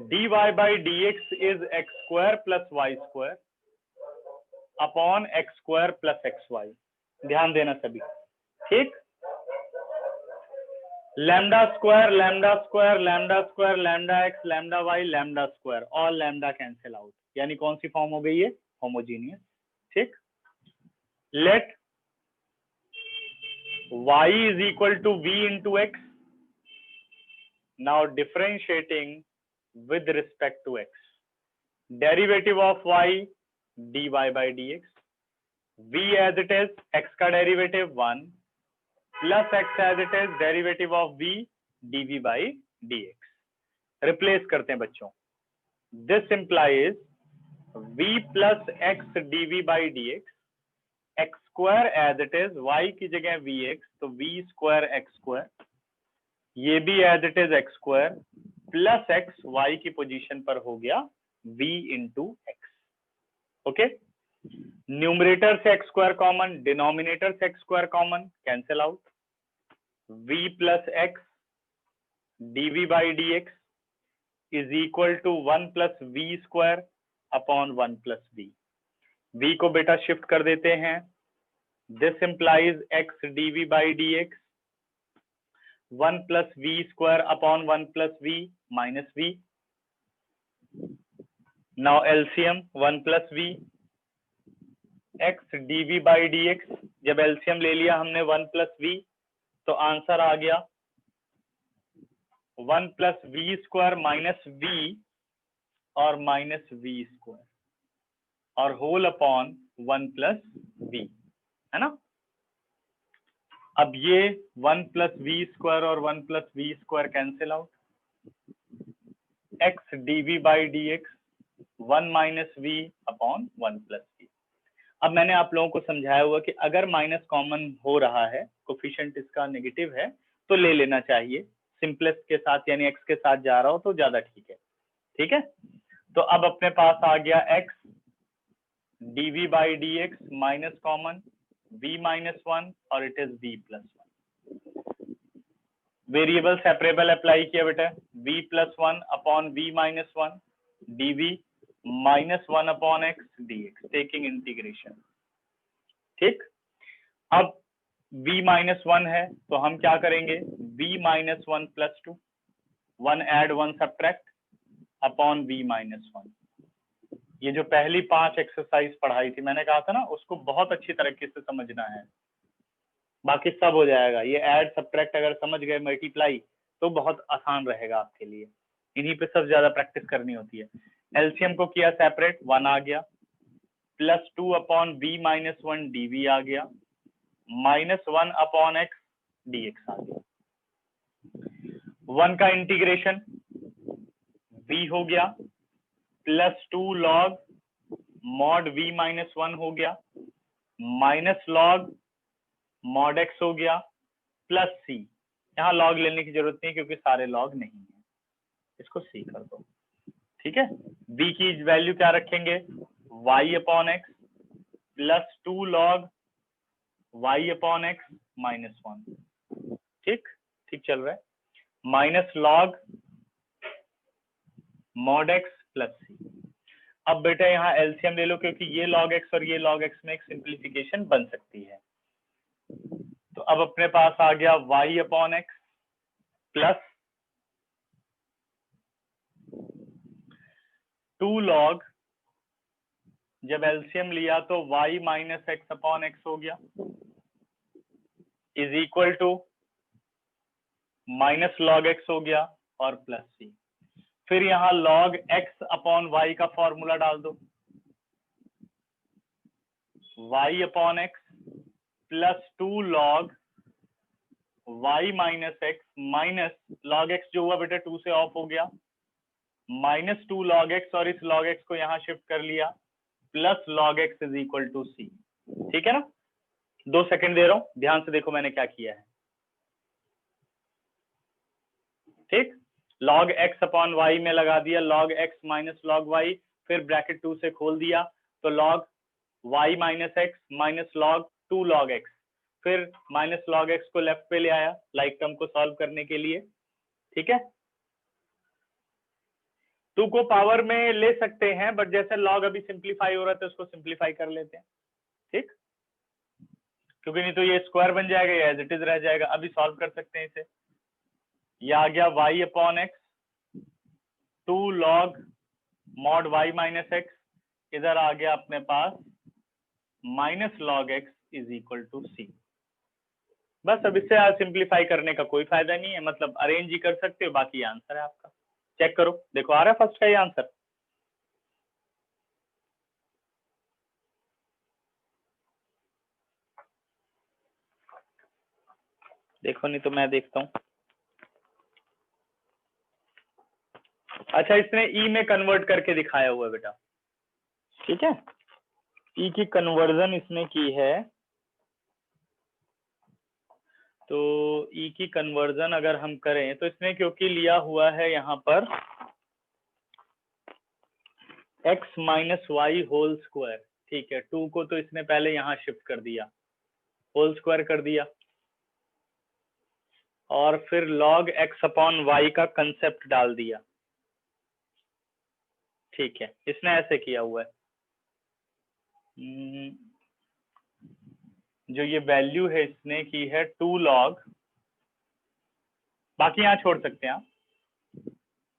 S1: dy by dx is x square plus y square upon x square plus xy। ध्यान देना सभी, ठीक। Lambda square lambda square lambda square lambda x lambda y lambda square, all lambda cancel out, यानी कौन सी form हो गई है? होमोजीनियस। ठीक। Let y is equal to v into x, now differentiating with respect to x, derivative of y dy by dx, v as it is x का derivative 1 plus x as it is derivative of v dv by dx। Replace करते हैं बच्चों। this implies v plus x dv by dx, x square as it is y की जगह vx तो v square x square, ये भी as it is x square plus x y की position पर हो गया v into x। Okay, numerator से x स्क्वायर कॉमन, डिनोमिनेटर से x square common, cancel out. v plus x dv by dx is equal to 1 plus v स्क्वायर upon 1 plus v। v को बेटा shift कर देते हैं। This implies x dv by dx 1 plus v square upon 1 plus v minus v। Now LCM 1 plus v x dv by dx, जब LCM ले लिया हमने 1 plus v तो आंसर आ गया 1 plus v square minus v और minus v square और whole upon 1 plus v, है ना। अब ये 1 प्लस वी स्क्वायर और 1 plus v square cancel out, x dv by D x 1 minus v upon 1 plus v. अब मैंने आप लोगों को समझाया हुआ कि अगर माइनस कॉमन हो रहा है, कोफिशिएंट इसका नेगेटिव है तो ले लेना चाहिए, सिंपलेस्ट के साथ यानी एक्स के साथ जा रहा हो तो ज्यादा ठीक है। ठीक है, तो अब अपने पास आ गया x dv by D x minus common v minus 1 और it is v plus 1। Variable separable apply किया बेटा, v plus 1 upon v minus 1 dv minus 1 upon x dx taking integration. ठीक, अब v minus 1 है तो हम क्या करेंगे, v minus 1 plus 2 1 add 1 subtract upon v minus 1। ये जो पहली 5 एक्सरसाइज पढ़ाई थी मैंने कहा था ना, उसको बहुत अच्छी तरीके से समझना है, बाकी सब हो जाएगा। ये ऐड सब्ट्रैक्ट अगर समझ गए, मल्टीप्लाई, तो बहुत आसान रहेगा आपके लिए। इन्हीं पे सबसे ज्यादा प्रैक्टिस करनी होती है। एलसीएम को किया सेपरेट, 1 आ गया plus 2 upon v minus 1 dv आ गया माइनस 1 अपॉन x dx आ गया। 1 का इंटीग्रेशन v हो गया plus 2 log mod v minus 1 हो गया माइनस लॉग मॉड x हो गया प्लस c। यहाँ लॉग लेने की जरूरत नहीं क्योंकि सारे लॉग नहीं है, इसको c कर दो। ठीक है, v की वैल्यू क्या रखेंगे, y upon x plus 2 log y upon x minus 1। ठीक ठीक चल रहा है, minus log mod x plus c। अब बेटा यहाँ एलसीएम ले लो क्योंकि ये log x और ये log x में एक सिंप्लीफिकेशन बन सकती है। तो अब अपने पास आ गया y upon x plus 2 log, जब एलसीएम लिया तो y minus x upon x हो गया is equal to minus log x हो गया और प्लस c। फिर यहाँ log x अपॉन y का फॉर्मूला डाल दो, y upon x plus 2 log y minus x minus log x जो हुआ बेटा 2 से ऑफ हो गया, माइनस 2 लॉग एक्स, और इस लॉग एक्स को यहाँ शिफ्ट कर लिया, plus log x is equal to C. ठीक है ना? 2 सेकंड दे रहा हूं, ध्यान से देखो मैंने क्या किया है। ठीक, log x अपॉन y में लगा दिया log x minus log y, फिर ब्रैकेट 2 से खोल दिया तो log y minus x minus log 2 log x, फिर माइनस log x को लेफ्ट पे ले आया लाइक टर्म को सॉल्व करने के लिए। ठीक है, 2 को पावर में ले सकते हैं, बट जैसे log अभी सिंप्लीफाई हो रहा है तो उसको सिंप्लीफाई कर लेते हैं। ठीक, क्योंकि नहीं तो ये स्क्वायर बन जाएगा, या एज इट इज रह जाएगा। अभी सॉल्व कर सकते हैं इसे। ये आ गया y upon x 2 log mod y minus x, इधर आ गया अपने पास minus log x is equal to C. बस अब इससे सिंप्लीफाई करने का कोई फायदा नहीं है, मतलब अरेंज ही कर सकते हो, बाकी आंसर है आपका। चेक करो, देखो आ रहा है फर्स्ट का ये आंसर। देखो नहीं तो मैं देखता हूँ। अच्छा, इसने ई में कन्वर्ट करके दिखाया हुआ है बेटा। ठीक है, ई की कन्वर्जन इसने की है, तो ई की कन्वर्जन अगर हम करें तो इसने क्योंकि लिया हुआ है यहाँ पर x minus y whole square. ठीक है, 2 को तो इसने पहले यहाँ शिफ्ट कर दिया, होल स्क्वायर कर दिया, और फिर log x अपॉन वाई का कंसेप्ट डाल दिया। ठीक है, इसने ऐसे किया हुआ है। जो ये वैल्यू है इसने की है 2 log, बाकी यहाँ छोड़ सकते हैं आप,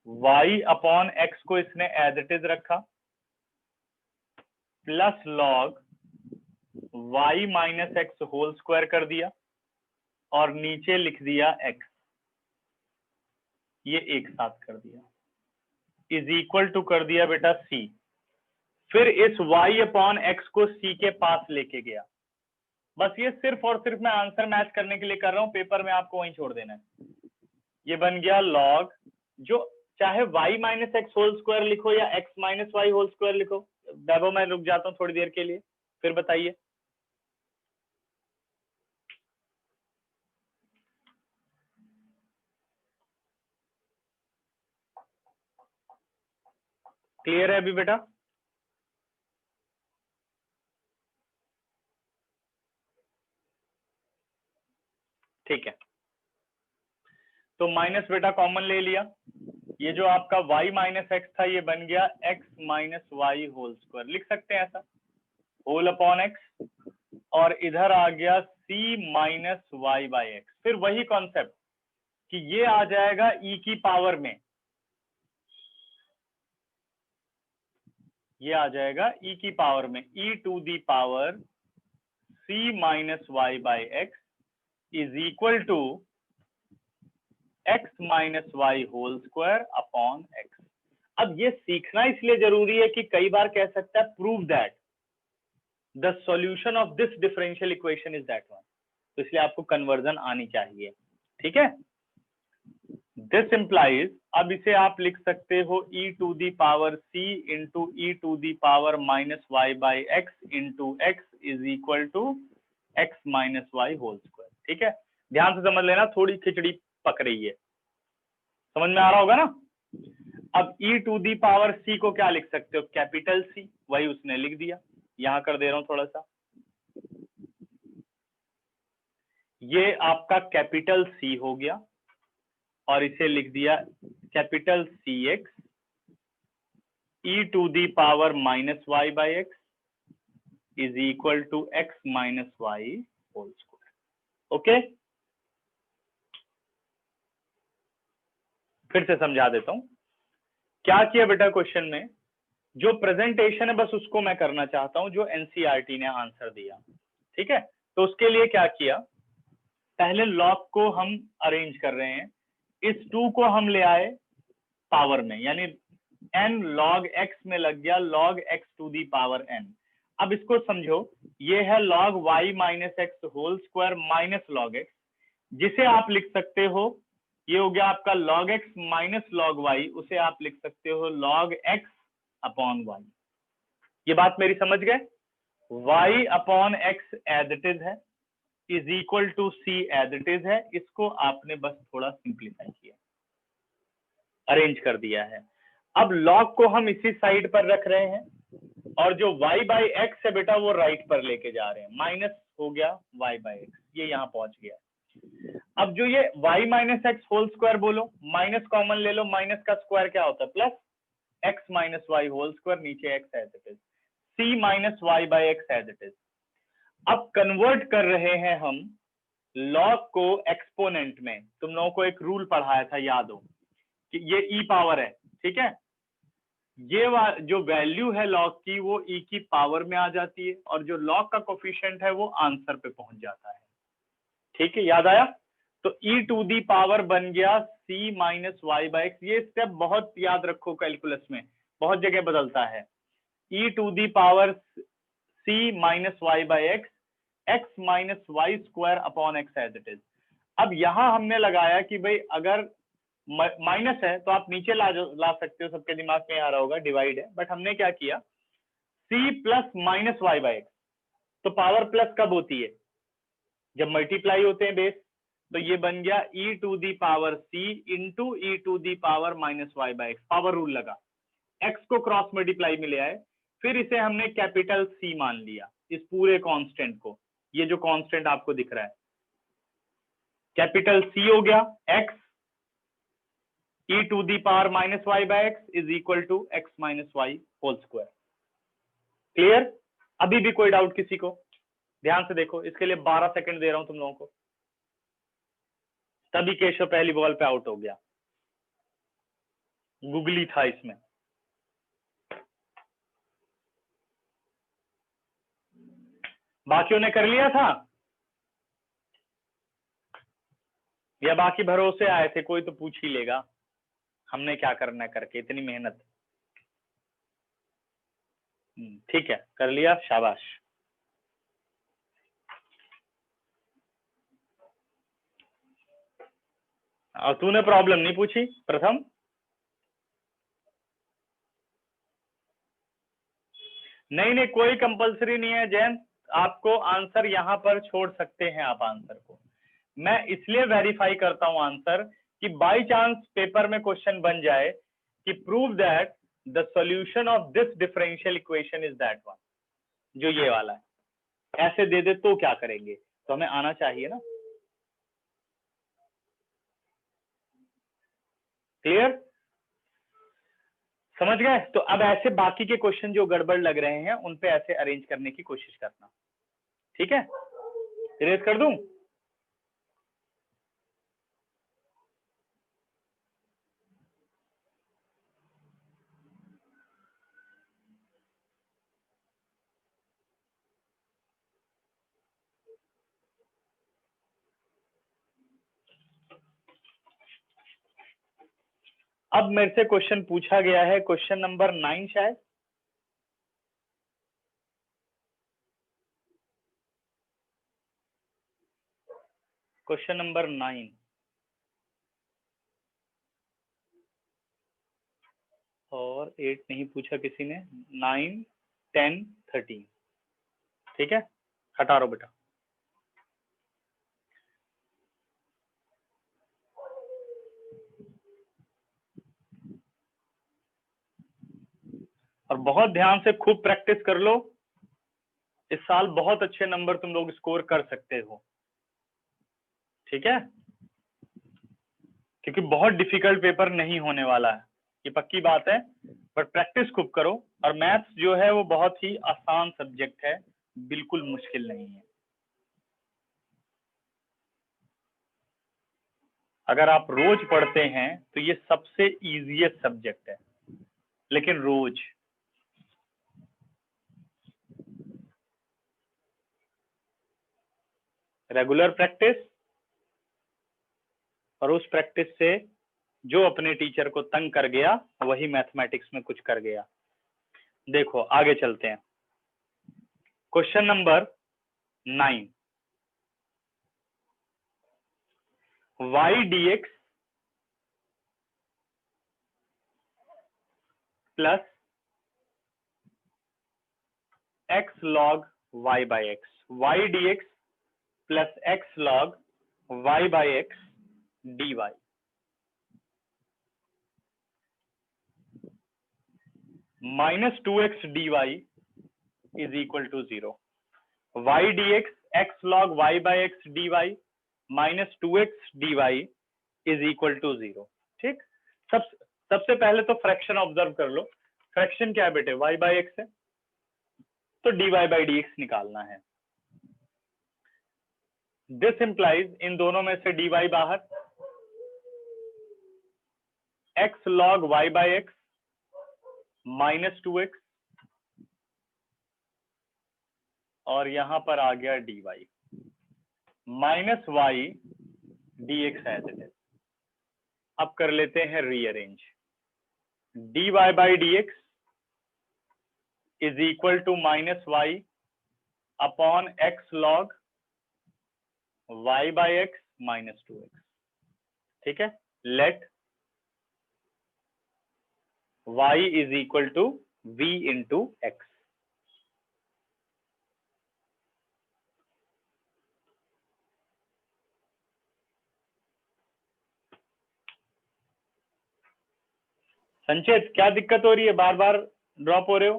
S1: y अपॉन एक्स को इसने एज इट इज रखा, plus log y minus x whole square कर दिया, और नीचे लिख दिया x, ये एक साथ कर दिया, इज इक्वल टू कर दिया बेटा c। फिर इस y अपॉन एक्स को c के पास लेके गया। बस ये सिर्फ और सिर्फ मैं आंसर मैच करने के लिए कर रहा हूं, पेपर में आपको वहीं छोड़ देना है। ये बन गया log, जो चाहे y minus x whole square लिखो या x minus y whole square लिखो। वैभव मैं रुक जाता हूँ थोड़ी देर के लिए, फिर बताइए। क्लियर है अभी बेटा? ठीक है, तो माइनस बेटा कॉमन ले लिया, ये जो आपका y माइनस एक्स था ये बन गया x minus y whole square, लिख सकते हैं ऐसा, होल अपॉन एक्स, और इधर आ गया c minus y by x. फिर वही कॉन्सेप्ट कि ये आ जाएगा e की पावर में, ये आ जाएगा e की पावर में, e to the power c minus y by x is equal to x minus y whole square upon x। अब ये सीखना इसलिए जरूरी है कि कई बार कह सकता है prove that the solution of this differential equation is that one, तो इसलिए आपको कन्वर्जन आनी चाहिए। ठीक है, दिस इंप्लाइज, अब इसे आप लिख सकते हो e to the power c into e to the power minus y by x into x is equal to x minus y whole square. ठीक है, ध्यान से समझ लेना, थोड़ी खिचड़ी पक रही है, समझ में आ रहा होगा ना। अब e to the power c को क्या लिख सकते हो, कैपिटल C, वही उसने लिख दिया, यहां कर दे रहा हूं थोड़ा सा, ये आपका कैपिटल C हो गया, और इसे लिख दिया capital CX e to the power minus y by x is equal to x minus y whole square. Okay, फिर से समझा देता हूं क्या किया बेटा। क्वेश्चन में जो प्रेजेंटेशन है बस उसको मैं करना चाहता हूं, जो एनसीईआरटी ने आंसर दिया। ठीक है, तो उसके लिए क्या किया, पहले लॉग को हम अरेंज कर रहे हैं, इस 2 को हम ले आए पावर में, यानी n log x में लग गया log x to the power n। अब इसको समझो, ये है log y minus x whole square minus log x, जिसे आप लिख सकते हो, ये हो गया आपका log x minus log y, उसे आप लिख सकते हो log x अपॉन y। ये बात मेरी समझ गए? y upon x as it is है, is equal to c as it is है। इसको आपने बस थोड़ा सिंप्लीफाई किया, अरेंज कर दिया है। अब log को हम इसी साइड पर रख रहे हैं और जो y बाई एक्स है बेटा वो राइट पर लेके जा रहे हैं, माइनस हो गया y बाई एक्स, ये यहाँ पहुंच गया। अब जो ये y minus x whole square बोलो, माइनस कॉमन ले लो, माइनस का स्क्वायर क्या होता है plus x minus y whole square, नीचे x as it is, c minus y by x as it is. अब कन्वर्ट कर रहे हैं हम log को एक्सपोनेंट में। तुम लोगों को एक रूल पढ़ाया था, याद हो कि ये e पावर है, ठीक है, ये जो वैल्यू है log की वो e की पावर में आ जाती है और जो log का कोफिशिएंट है वो आंसर पे पहुंच जाता है। ठीक है, याद आया? तो e टू दी पावर बन गया c minus y by x. ये स्टेप बहुत याद रखो, कैलकुलस में बहुत जगह बदलता है। e to the power c minus y by x, x minus y square upon x as it is. अब यहां हमने लगाया कि भाई अगर माइनस है तो आप नीचे ला सकते हो, सबके दिमाग में आ रहा होगा डिवाइड है, बट हमने क्या किया c plus minus y by x. तो पावर प्लस कब होती है? जब मल्टीप्लाई होते हैं बेस। तो ये बन गया e to the power c into E to the power minus y by x. Power rule लगा, x को क्रॉस मल्टीप्लाई में ले आए, फिर इसे हमने कैपिटल C मान लिया, इस पूरे कांस्टेंट को। ये जो कांस्टेंट आपको दिख रहा है कैपिटल C हो गया x e to the power minus y by x is equal to x minus y whole square. Clear? अभी भी कोई डाउट किसी को? ध्यान से देखो, इसके लिए 12 सेकंड दे रहा हूं तुम लोगों को। तभी केशव पहली बॉल पे आउट हो गया, गुगली था इसमें। बाकियों ने कर लिया था या बाकी भरोसे आए थे? कोई तो पूछ ही लेगा हमने क्या करना है करके, इतनी मेहनत। ठीक है, कर लिया, शाबाश। और तूने प्रॉब्लम नहीं पूछी प्रथम? नहीं नहीं, कोई कंपलसरी नहीं है जैन, आपको आंसर यहां पर छोड़ सकते हैं आप आंसर को। मैं इसलिए वेरीफाई करता हूं आंसर कि बाय चांस पेपर में क्वेश्चन बन जाए कि prove that the solution of this differential equation is that one, जो ये वाला है, ऐसे दे दे तो क्या करेंगे? तो हमें आना चाहिए ना। क्लियर? समझ गए? तो अब ऐसे बाकी के क्वेश्चन जो गड़बड़ लग रहे हैं उन पे ऐसे अरेंज करने की कोशिश करना, ठीक है? इरेज कर दूं? अब मेरे से क्वेश्चन पूछा गया है, क्वेश्चन नंबर 9 शायद। क्वेश्चन नंबर 9 और 8 नहीं पूछा किसी ने। 9, 10, 13, ठीक है, हटा रो बेटा। और बहुत ध्यान से खूब प्रैक्टिस कर लो, इस साल बहुत अच्छे नंबर तुम लोग स्कोर कर सकते हो, ठीक है? क्योंकि बहुत डिफिकल्ट पेपर नहीं होने वाला है, ये पक्की बात है, बट प्रैक्टिस खूब करो। और मैथ्स जो है वो बहुत ही आसान सब्जेक्ट है, बिल्कुल मुश्किल नहीं है। अगर आप रोज पढ़ते हैं तो ये सबसे इजीएस्ट सब्जेक्ट है, लेकिन रोज रेगुलर प्रैक्टिस, और उस प्रैक्टिस से जो अपने टीचर को तंग कर गया वही मैथमेटिक्स में कुछ कर गया। देखो आगे चलते हैं, question number 9। y dx plus x log y by x, y dx plus x log y by x dy minus 2x dy is equal to 0. y dx x log y by x dy minus 2x dy is equal to 0. ठीक, सबसे पहले तो fraction observe कर लो। Fraction क्या है बेटे, y by x है, तो dy by dx निकालना है। दिस इंप्लाइज इन दोनों में से dy बाहर, x log y by x minus 2x और यहां पर आ गया dy माइनस y dx है। अब कर लेते हैं rearrange. dy by dx is equal to minus y upon x log y by x minus 2x। ठीक है, let y is equal to v into x। Sanchet, क्या दिक्कत हो रही है, बार बार ड्रॉप हो रहे हो?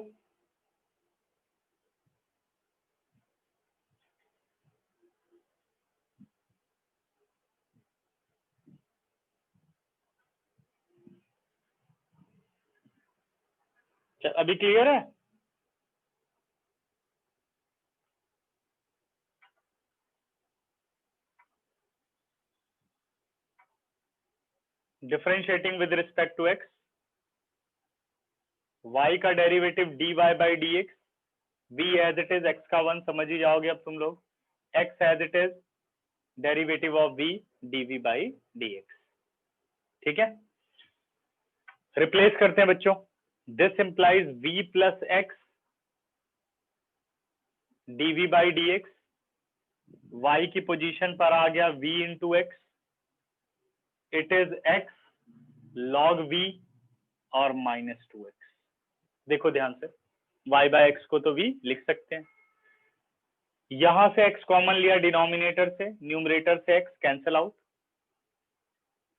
S1: अभी क्लियर है? Differentiating with respect to x, y का derivative dy by dx, v as it is, x का 1 समझ ही जाओगे अब तुम लोग, x as it is derivative of v dv by dx। ठीक है, रिप्लेस करते हैं बच्चों। This implies v plus x dv by dx, y की पोजीशन पर आ गया v into x, it is x log v और माइनस 2x। देखो ध्यान से, y बाय x को तो v लिख सकते हैं, यहां से x कॉमन लिया डिनोमिनेटर से, न्यूमरेटर से x कैंसिल आउट,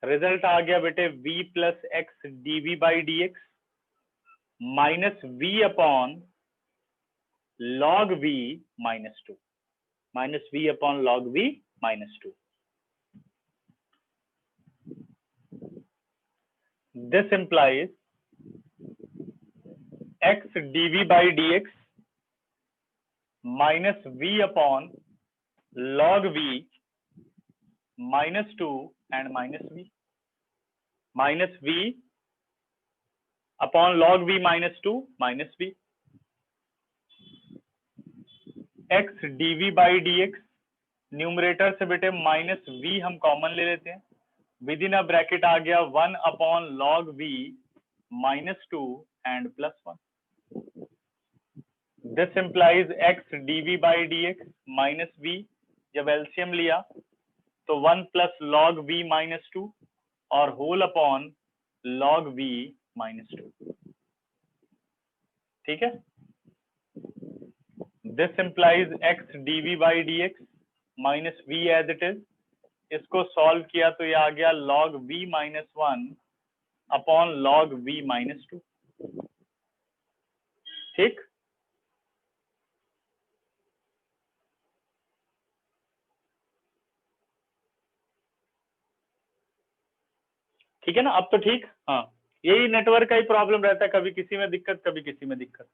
S1: रिजल्ट आ गया बेटे v plus x dv by dx minus v upon log v minus 2, minus v upon log v minus 2। This implies x dv by dx minus v upon log v minus 2 and minus v, minus v upon log v minus 2 minus v, x dv by dx, numerator से बेटे minus v हम common ले लेते हैं, with in a bracket आ गया 1 upon log v minus 2 and plus 1। This implies x dv by dx minus v, जब LCM लिया तो 1 प्लस log v माइनस 2 और whole upon log v minus 2। ठीक है, this implies x dv by dx minus v as it is, इसको solve किया तो ये आ गया log v minus 1 upon log v minus 2। ठीक, ठीक है ना, अब तो ठीक। हाँ, यही नेटवर्क का ही प्रॉब्लम रहता है, कभी किसी में दिक्कत कभी किसी में दिक्कत।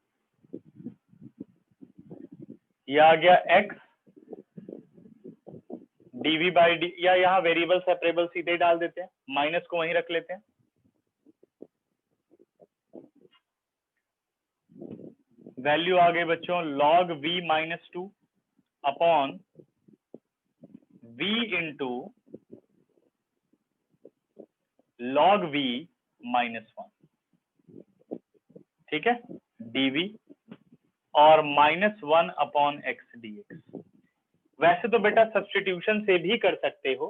S1: ये आ गया x dv बाई डी, या यहाँ वेरिएबल सेपरेबल सीधे डाल देते हैं, माइनस को वहीं रख लेते हैं। वैल्यू आ गई बच्चों log v minus 2 upon v into log v minus 1। ठीक है, dv और माइनस 1 अपॉन x dx। वैसे तो बेटा सब्स्टिट्यूशन से भी कर सकते हो,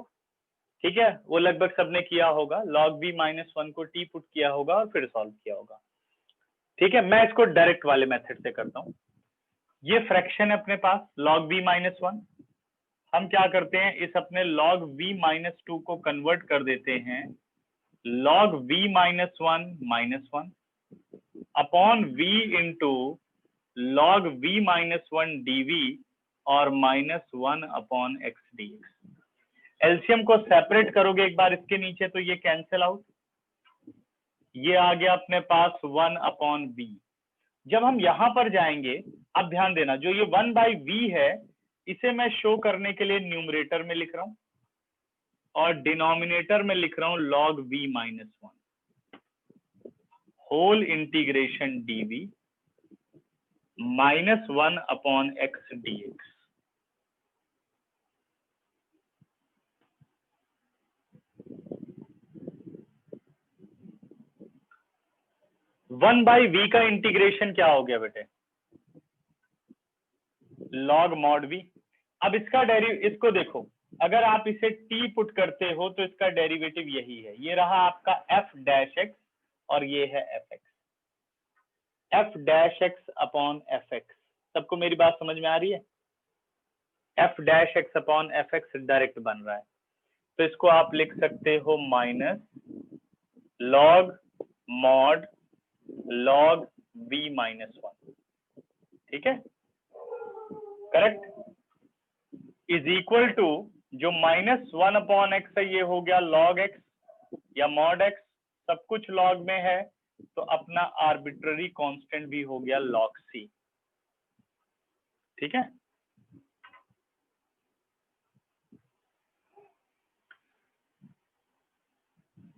S1: ठीक है, वो लगभग सबने किया होगा, log v माइनस 1 को t पुट किया होगा और फिर सॉल्व किया होगा। ठीक है, मैं इसको डायरेक्ट वाले मेथड से करता हूं। ये फ्रैक्शन है अपने पास log v माइनस 1, हम क्या करते हैं, इस अपने log v माइनस 2 को कन्वर्ट कर देते हैं log v minus 1 upon v into log v minus 1 dv और minus 1 upon x dx। LCM को सेपरेट करोगे एक बार इसके नीचे तो ये कैंसिल आउट, ये आ गया अपने पास 1 अपॉन v। जब हम यहां पर जाएंगे, अब ध्यान देना, जो ये 1 बाई v है इसे मैं शो करने के लिए न्यूमरेटर में लिख रहा हूं और डिनोमिनेटर में लिख रहा हूं log v minus 1 whole integration dv minus 1 upon x dx। One by V का इंटीग्रेशन क्या हो गया बेटे, log mod v। अब इसका इसको देखो, अगर आप इसे t पुट करते हो तो इसका डेरिवेटिव यही है, ये रहा आपका f डैश x और ये है fx, f dash x upon fx। सबको मेरी बात समझ में आ रही है? f dash x upon fx direct बन रहा है, तो इसको आप लिख सकते हो minus log mod log v minus 1। ठीक है, करेक्ट, इज इक्वल टू जो माइनस 1 अपॉन एक्स है ये हो गया log x या mod x, सब कुछ log में है तो अपना आर्बिट्ररी कांस्टेंट भी हो गया log c। ठीक है,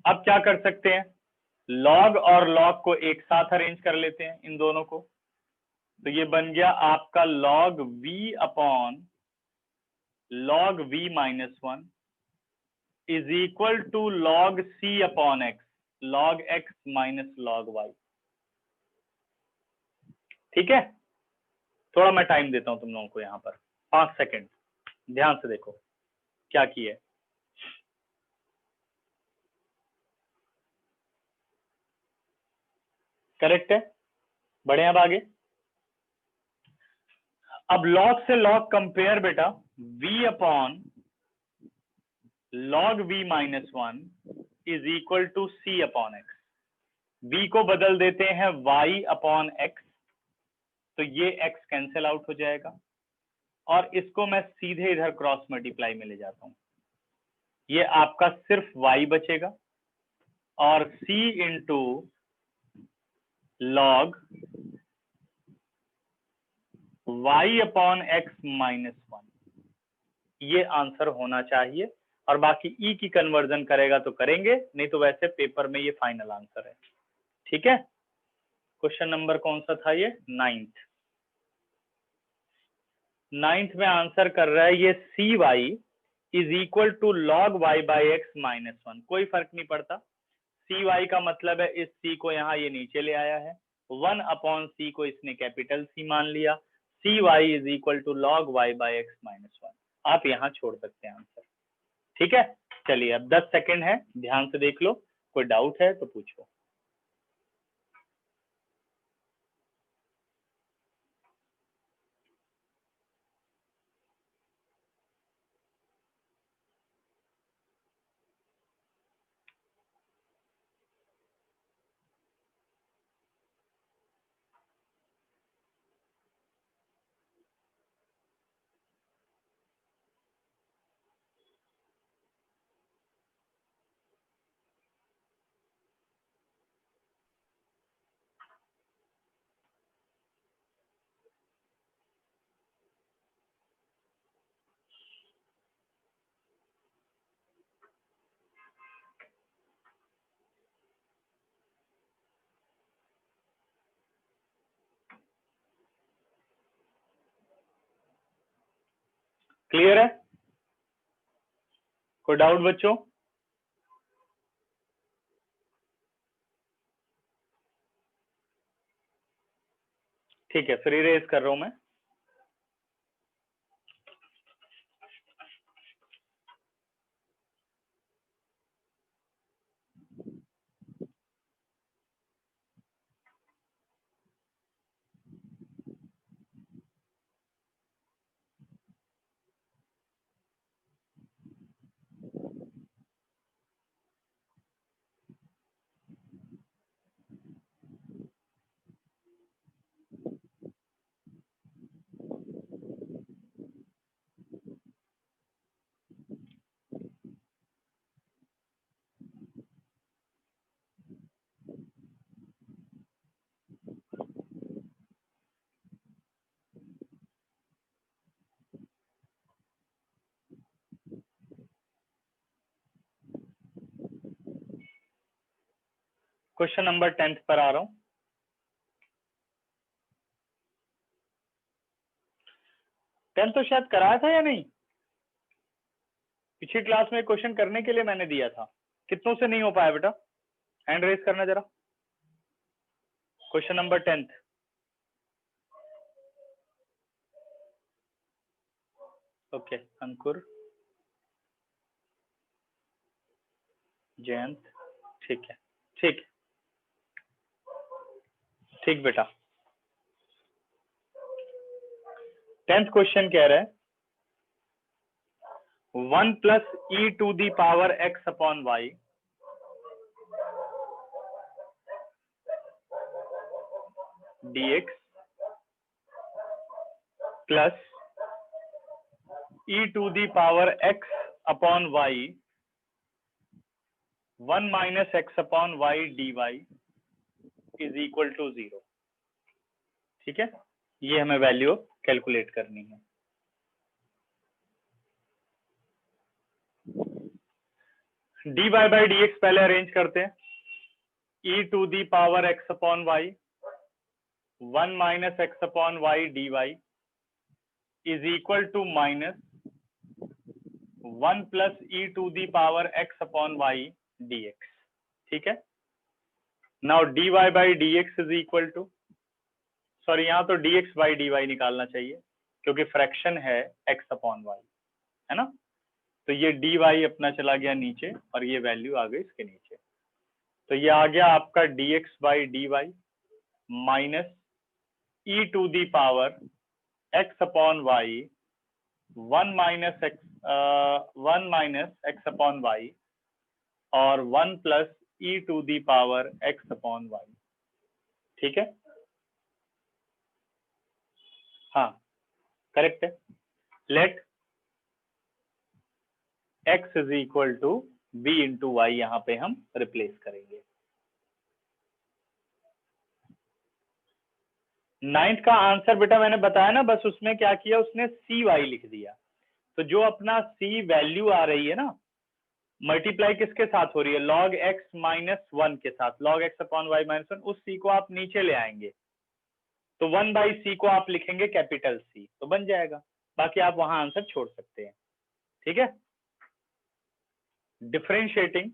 S1: अब क्या कर सकते हैं, log और log को एक साथ अरेंज कर लेते हैं इन दोनों को, तो ये बन गया आपका log v upon log v minus 1 is equal to log c upon x log x minus log y। ठीक है, थोड़ा मैं टाइम देता हूं तुम लोगों को, यहाँ पर 5 सेकंड, ध्यान से देखो क्या किया है। करेक्ट है, बढ़े अब आगे। अब log से log कंपेयर बेटा, v upon log v minus 1 is equal to c upon x। v को बदल देते हैं y अपॉन x, तो ये x कैंसिल आउट हो जाएगा और इसको मैं सीधे इधर क्रॉस मल्टीप्लाई में ले जाता हूं, ये आपका सिर्फ y बचेगा और c into log y upon x minus 1, ये आंसर होना चाहिए। और बाकी ई की कन्वर्जन करेगा तो करेंगे, नहीं तो वैसे पेपर में ये फाइनल आंसर है। ठीक है, क्वेश्चन नंबर कौन सा था ये, 9th में आंसर कर रहा है ये C y is equal to log y by x minus 1। कोई फर्क नहीं पड़ता, सी वाई का मतलब है इस सी को यहाँ ये नीचे ले आया है, 1 अपॉन सी को इसने कैपिटल सी मान लिया, C y is equal to log y by x minus 1। आप यहाँ छोड़ सकते हैं आंसर। ठीक है, चलिए अब 10 सेकंड है, ध्यान से देख लो, कोई डाउट है तो पूछो। क्लियर है, कोई डाउट बच्चों? ठीक है, फिर इरेज कर रहा हूं मैं। क्वेश्चन नंबर 10 पर आ रहा हूं। टेंथ तो शायद कराया था या नहीं? पिछली क्लास में क्वेश्चन करने के लिए मैंने दिया था। कितनों से नहीं हो पाया बेटा? हैंड रेज करना जरा। Question number 10। ओके, अंकुर, जयंत, ठीक है, ठीक ठीक बेटा। 10th क्वेश्चन कह रहा है 1 plus E to the power x upon y dx plus E to the power x upon Y 1 minus x upon Y D Y is equal to 0। ठीक है, ये हमें वैल्यू कैलकुलेट करनी है। D Y by D x पहले arrange करते हैं। E to the power x upon Y 1 minus x upon Y D Y is equal to minus 1 plus E to the power x upon Y D x. ठीक है, now D Y by D X is equal to, sorry यहाँ तो D X by D Y निकालना चाहिए क्योंकि fraction है x upon Y, है ना। तो ये डी वाई अपना चला गया नीचे और ये वैल्यू आ गई इसके नीचे। तो ये आ गया आपका D X by D Y minus E to the power x upon Y 1 minus x upon Y और 1 plus E to the power x upon Y. ठीक है, हाँ करेक्ट है। Let x is equal to v into Y, यहाँ पे हम replace करेंगे। 9th का आंसर बेटा मैंने बताया ना, बस उसमें क्या किया उसने सी वाई लिख दिया। तो जो अपना सी वैल्यू आ रही है ना, मल्टीप्लाई किसके साथ हो रही है? log x माइनस 1 के साथ, log x upon Y minus 1। उस सी को आप नीचे ले आएंगे तो 1 बाई सी को आप लिखेंगे कैपिटल सी, तो बन जाएगा। बाकी आप वहां आंसर छोड़ सकते हैं। ठीक है, differentiating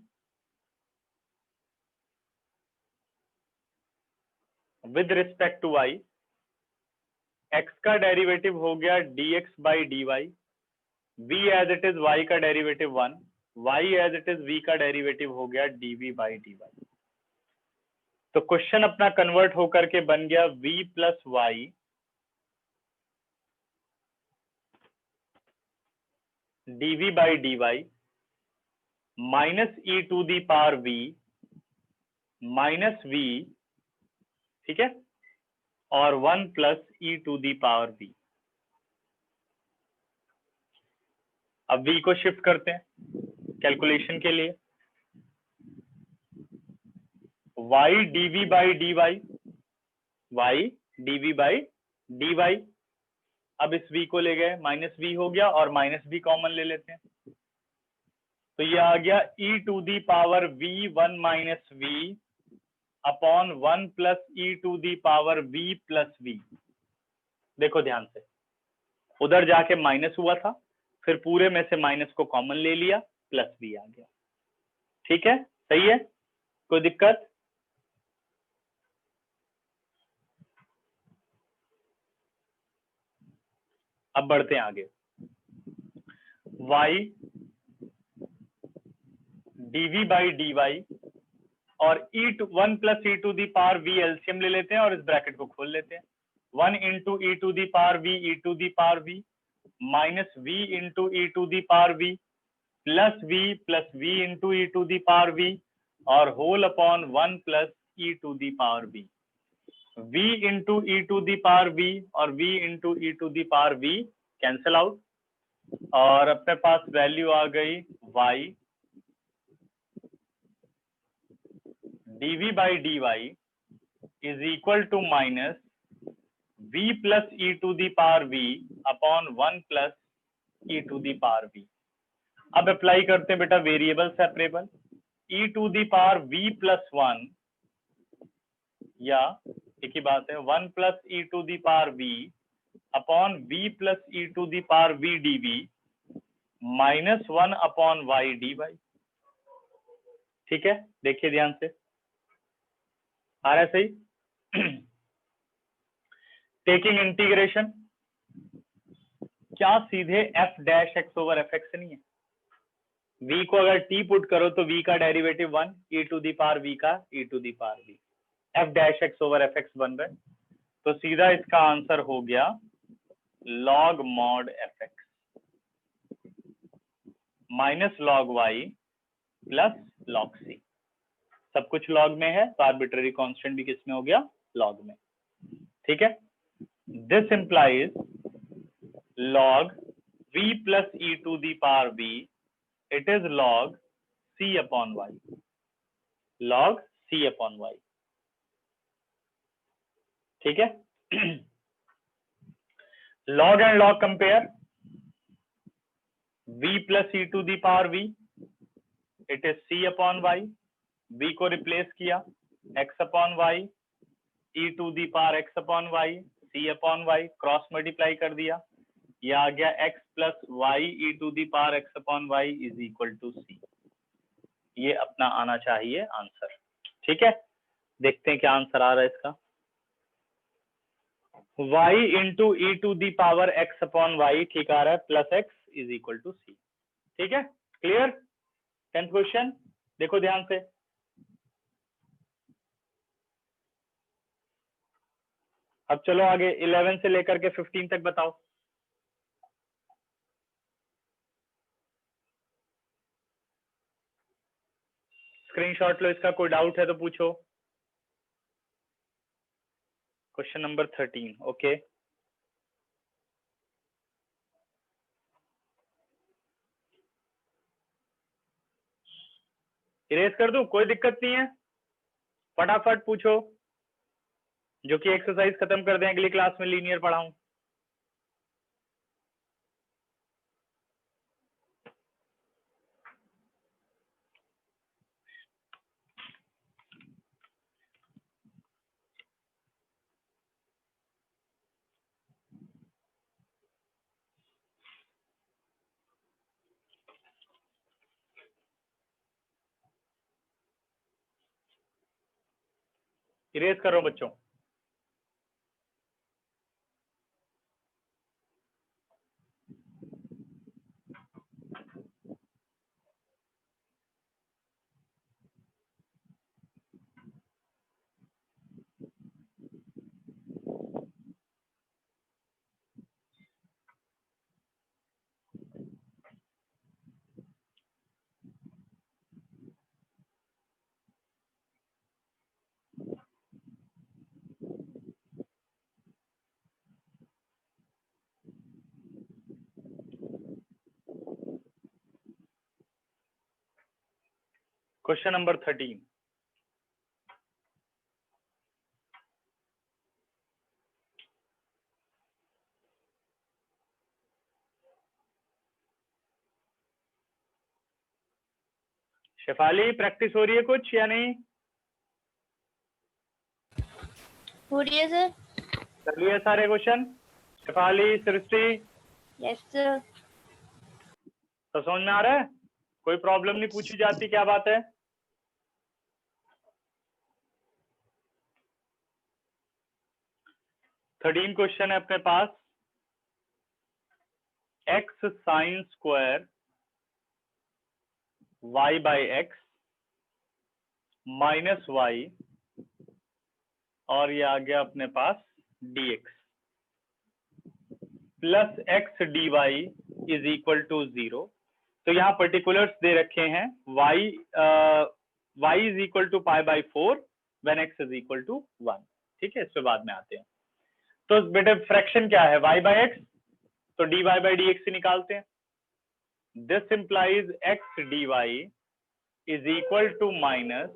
S1: with respect to y, x का डेरिवेटिव हो गया dx by dy, v as it is y का derivative 1, y as it is v का डेरिवेटिव हो गया dv बाई dy। तो क्वेश्चन अपना कन्वर्ट होकर के बन गया v plus Y dv by dy minus E to the power v minus v, ठीक है, और 1 plus E to the power v। अब v को शिफ्ट करते हैं कैलकुलेशन के लिए। y dv by dy, y dv by dy। अब इस v को ले गए, माइनस v हो गया और माइनस v कॉमन ले लेते हैं। तो ये आ गया e to the power v 1 minus v upon 1 plus E to the power v plus v। देखो ध्यान से, उधर जाके माइनस हुआ था, फिर पूरे में से माइनस को कॉमन ले लिया, प्लस v आ गया। ठीक है, सही है, कोई दिक्कत? अब बढ़ते हैं आगे। y dv बाई dy और one plus E to the power v LCM ले लेते हैं और इस ब्रैकेट को खोल लेते हैं। 1 into E to the power v E to the power v minus v into E to the power v plus v into E to the power v और whole upon 1 plus E to the power v। v into E to the power v और v into E to the power v cancel out और अपने पास value आ गई y dv by dy is equal to minus v plus E to the power v upon 1 plus E to the power v। अब apply करते हैं बेटा variable separable. E to the power v plus 1 या एक ही बात है 1 plus E to the power V upon V plus E to the power V D V minus 1 upon Y D Y. ठीक है, देखिए ध्यान से, आ रहा है सही? टेकिंग इंटीग्रेशन, क्या सीधे F dash x over F x नहीं है? v को अगर t पुट करो तो v का derivative 1, e to the power v का e to the power v, f dash x over F X बन रहा है, तो सीधा इसका आंसर हो गया log mod F x minus log y plus log c। सब कुछ log में है तो आर्बिट्ररी कांस्टेंट भी किस में हो गया? log में। ठीक है, दिस इंप्लाइज log v plus e to the power v, it is log c upon y, log c upon y। ठीक है, log and log compare, v plus e to the power v, it is c upon y, v को replace किया x upon y, e to the power x upon y, c upon y, cross multiply कर दिया, ये आ गया x plus y e to the power x upon y is equal to C. ये अपना आना चाहिए आंसर। ठीक है, देखते हैं क्या आंसर आ रहा है इसका। y into E to the power x upon Y, ठीक आ रहा है, plus x is equal to C. ठीक है, क्लियर? 10th क्वेश्चन देखो ध्यान से। अब चलो आगे 11 से लेकर के 15 तक बताओ। स्क्रीनशॉट लो इसका, कोई डाउट है तो पूछो। Question number 13, okay. इरेज कर दूं, कोई दिक्कत नहीं है, फटाफट पूछो, जो कि एक्सरसाइज खत्म कर दें, अगली क्लास में लीनियर पढ़ाऊं। इरेज करो बच्चों। क्वेश्चन नंबर 13, शेफाली प्रैक्टिस हो रही है कुछ या नहीं?
S3: हो रही है सर।
S1: कर लिए सारे क्वेश्चन? शेफाली, सृष्टि,
S3: यस सर।
S1: तो समझ में आ रहा है? कोई प्रॉब्लम नहीं पूछी जाती, क्या बात है? थर्टीन क्वेश्चन है अपने पास, x sine square y by x minus Y, और ये आ गया अपने पास dx plus X D Y is equal to 0। तो यहाँ पर्टिकुलर्स दे रखे हैं, y is equal to pi by 4 when x is equal to 1। ठीक है, इस पे बाद में आते हैं। तो बेटे फ्रैक्शन क्या है? y बाई एक्स, तो dy बाई डी एक्स निकालते हैं। This implies x dy is equal to minus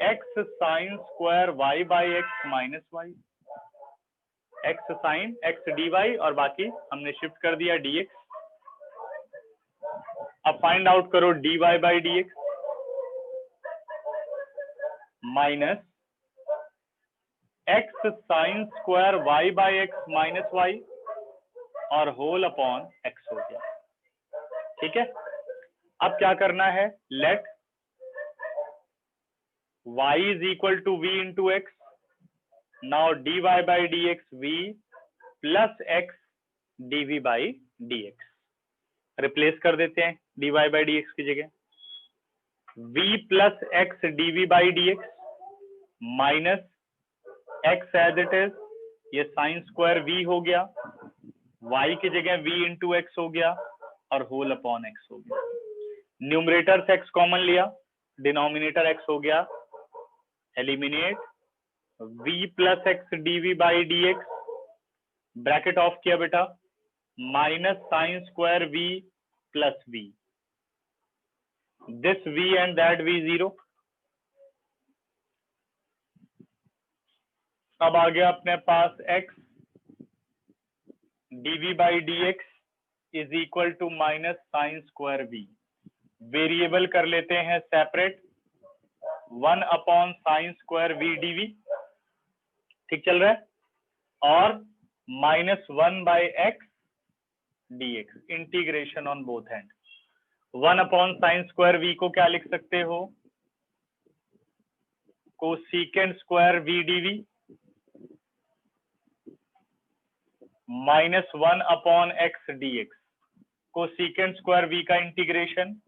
S1: x sine square y by x minus Y, x sine x dy, और बाकी हमने शिफ्ट कर दिया dx। अब फाइंड आउट करो dy by dx minus X sine square Y by x minus Y और whole upon X हो गया। ठीक है, अब क्या करना है, let y is equal to v into X, now dy by D x v plus x dv by dx, replace कर देते हैं dy बाई dx की जगह, v plus x dv by dx minus x as it is, ये sign square v हो गया, y की जगह v इंटू एक्स हो गया और होल अपॉन एक्स हो गया। न्यूमरेटर से x कॉमन लिया, डिनोमिनेटर x हो गया, eliminate v plus x dv by dx, bracket off किया बेटा, minus sine square v plus v, this v and that v zero. अब आ गया अपने पास x dv by dx is equal to minus sine square v, variable कर लेते हैं separate, 1 upon sine square v dv, ठीक चल रहा है, और minus 1 by X dx, integration on both hand. 1 upon sine square v को क्या लिख सकते हो, cosecant square v dv minus 1 upon X dx, cosecant square v का integration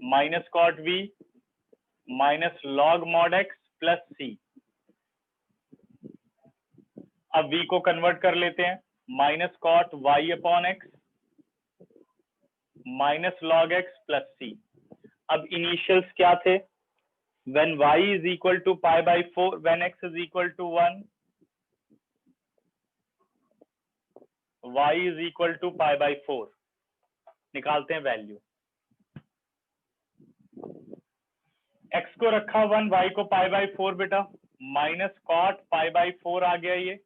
S1: minus cot v minus log mod x plus c। अब v को convert कर लेते हैं, minus cot y upon X minus log x plus c। अब initials क्या थे, when y is equal to pi by 4, when x is equal to 1, y is equal to pi by 4, निकालते हैं value, x को रखा 1, y को पाई by 4 बेटा, minus cot pi by 4 आ गया, ये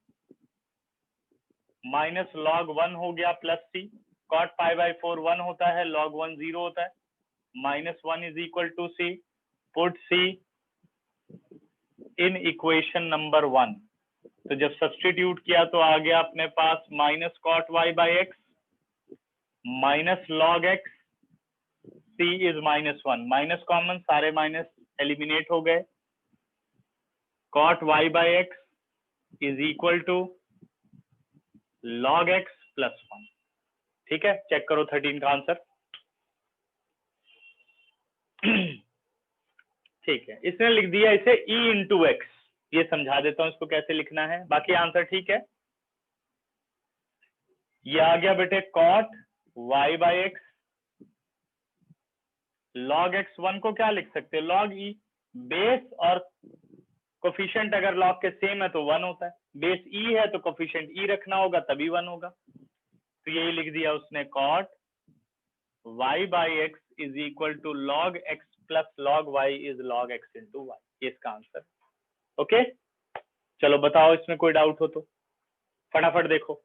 S1: माइनस लॉग 1 हो गया plus c, cot pi by 4 1 होता है, लॉग 1 0 होता है, minus 1 is equal to c, put c in equation number 1। तो जब सब्स्टिट्यूट किया तो आ गया अपने पास minus cot Y by x minus log x, c is minus 1, minus common, सारे माइनस एलिमिनेट हो गए, cot Y by x is equal to log X plus 1। ठीक है, चेक करो 13 का आंसर। ठीक है, इसने लिख दिया इसे e इंटू एक्स, ये समझा देता हूं इसको कैसे लिखना है, बाकी आंसर ठीक है। ये आ गया बेटे cot y by X, log X 1 को क्या लिख सकते हैं, लॉग e, बेस और कोफिशिएंट अगर लॉग के सेम है तो 1 होता है, बेस e है तो कोफिशिएंट e रखना होगा तभी 1 होगा, तो यही लिख दिया उसने, cot y by x is equal to log x plus log y is log x into Y, ये इसका आंसर। ओके, चलो बताओ इसमें कोई डाउट हो तो फटाफट देखो,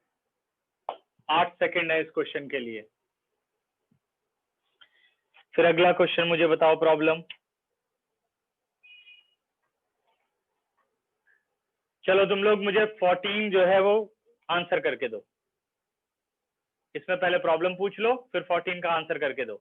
S1: 8 सेकंड है इस क्वेश्चन के लिए। फिर अगला क्वेश्चन मुझे बताओ प्रॉब्लम। चलो तुम लोग मुझे 14 जो है वो आंसर करके दो, इसमें पहले प्रॉब्लम पूछ लो फिर 14 का आंसर करके दो।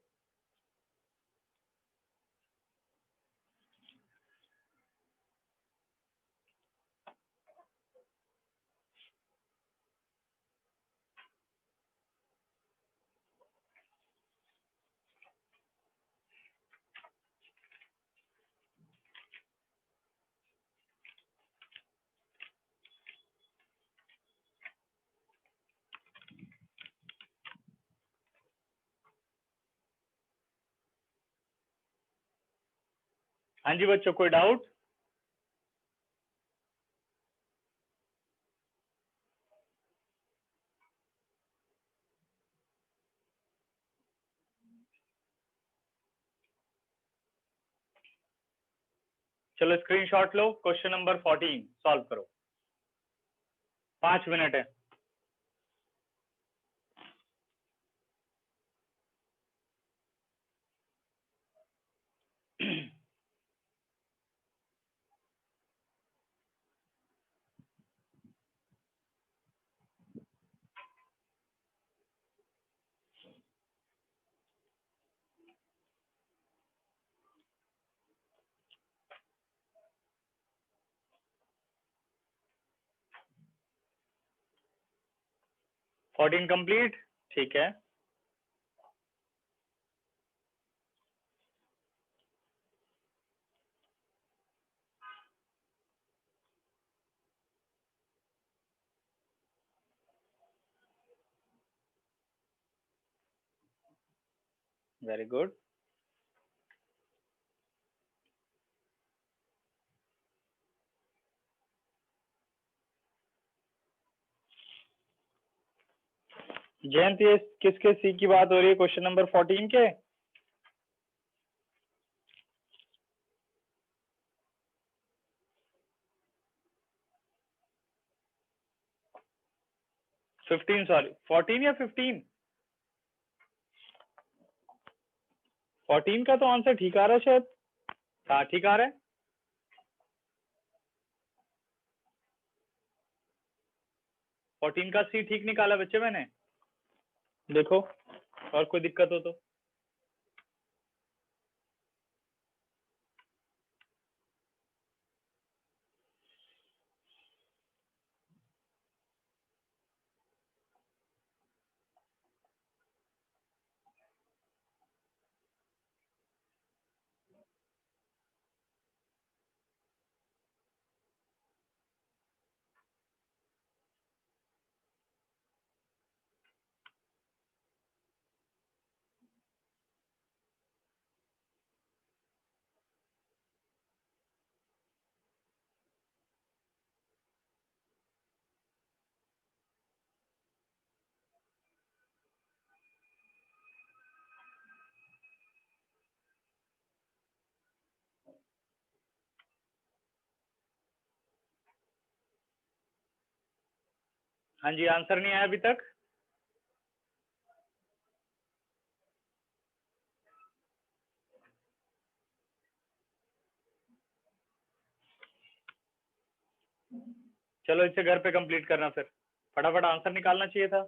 S1: हाँ जी बच्चों, कोई डाउट? चलो स्क्रीनशॉट लो, क्वेश्चन नंबर 14 सॉल्व करो, 5 मिनट है। 14 कंप्लीट, ठीक है। Very good. जयंत, ये किसके सी की बात हो रही है क्वेश्चन नंबर 14 के? फिफ्टीन, सॉरी 14 या 15? 14 का तो आंसर ठीक आ रहा है शायद। हाँ ठीक आ रहा है। फोर्टीन का सी ठीक निकाला बच्चे मैंने, देखो और कोई दिक्कत हो तो। हाँ जी, आंसर नहीं आया अभी तक। चलो इसे घर पे कंप्लीट करना, फिर फटाफट आंसर निकालना चाहिए था।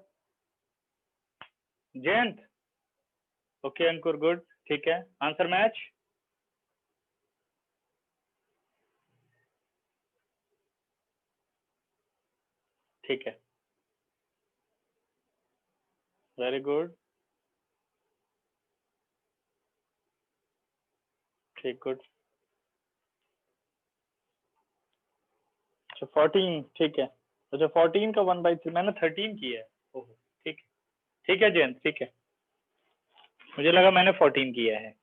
S1: जयंत, ओके अंकुर, गुड, ठीक है। आंसर मैच, ठीक है, वेरी गुड, ठीक, गुड। अच्छा 14, ठीक है। अच्छा 14 का 1/3, मैंने 13 किया है। ओहो, ठीक है, ठीक है जयंत, ठीक है, मुझे लगा मैंने 14 किया है।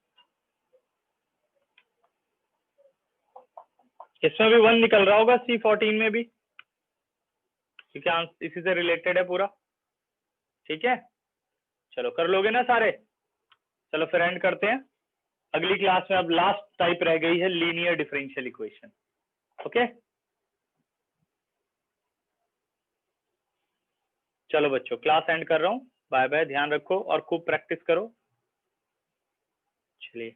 S1: इसमें भी 1 निकल रहा होगा, C14 में भी, क्योंकि इसी से रिलेटेड है पूरा। ठीक है, चलो कर लोगे ना सारे? चलो फिर एंड करते हैं। अगली क्लास में अब लास्ट टाइप रह गई है, लीनियर डिफरेंशियल इक्वेशन। ओके, चलो बच्चों क्लास एंड कर रहा हूँ। बाय बाय, ध्यान रखो और खूब प्रैक्टिस करो। चलिए।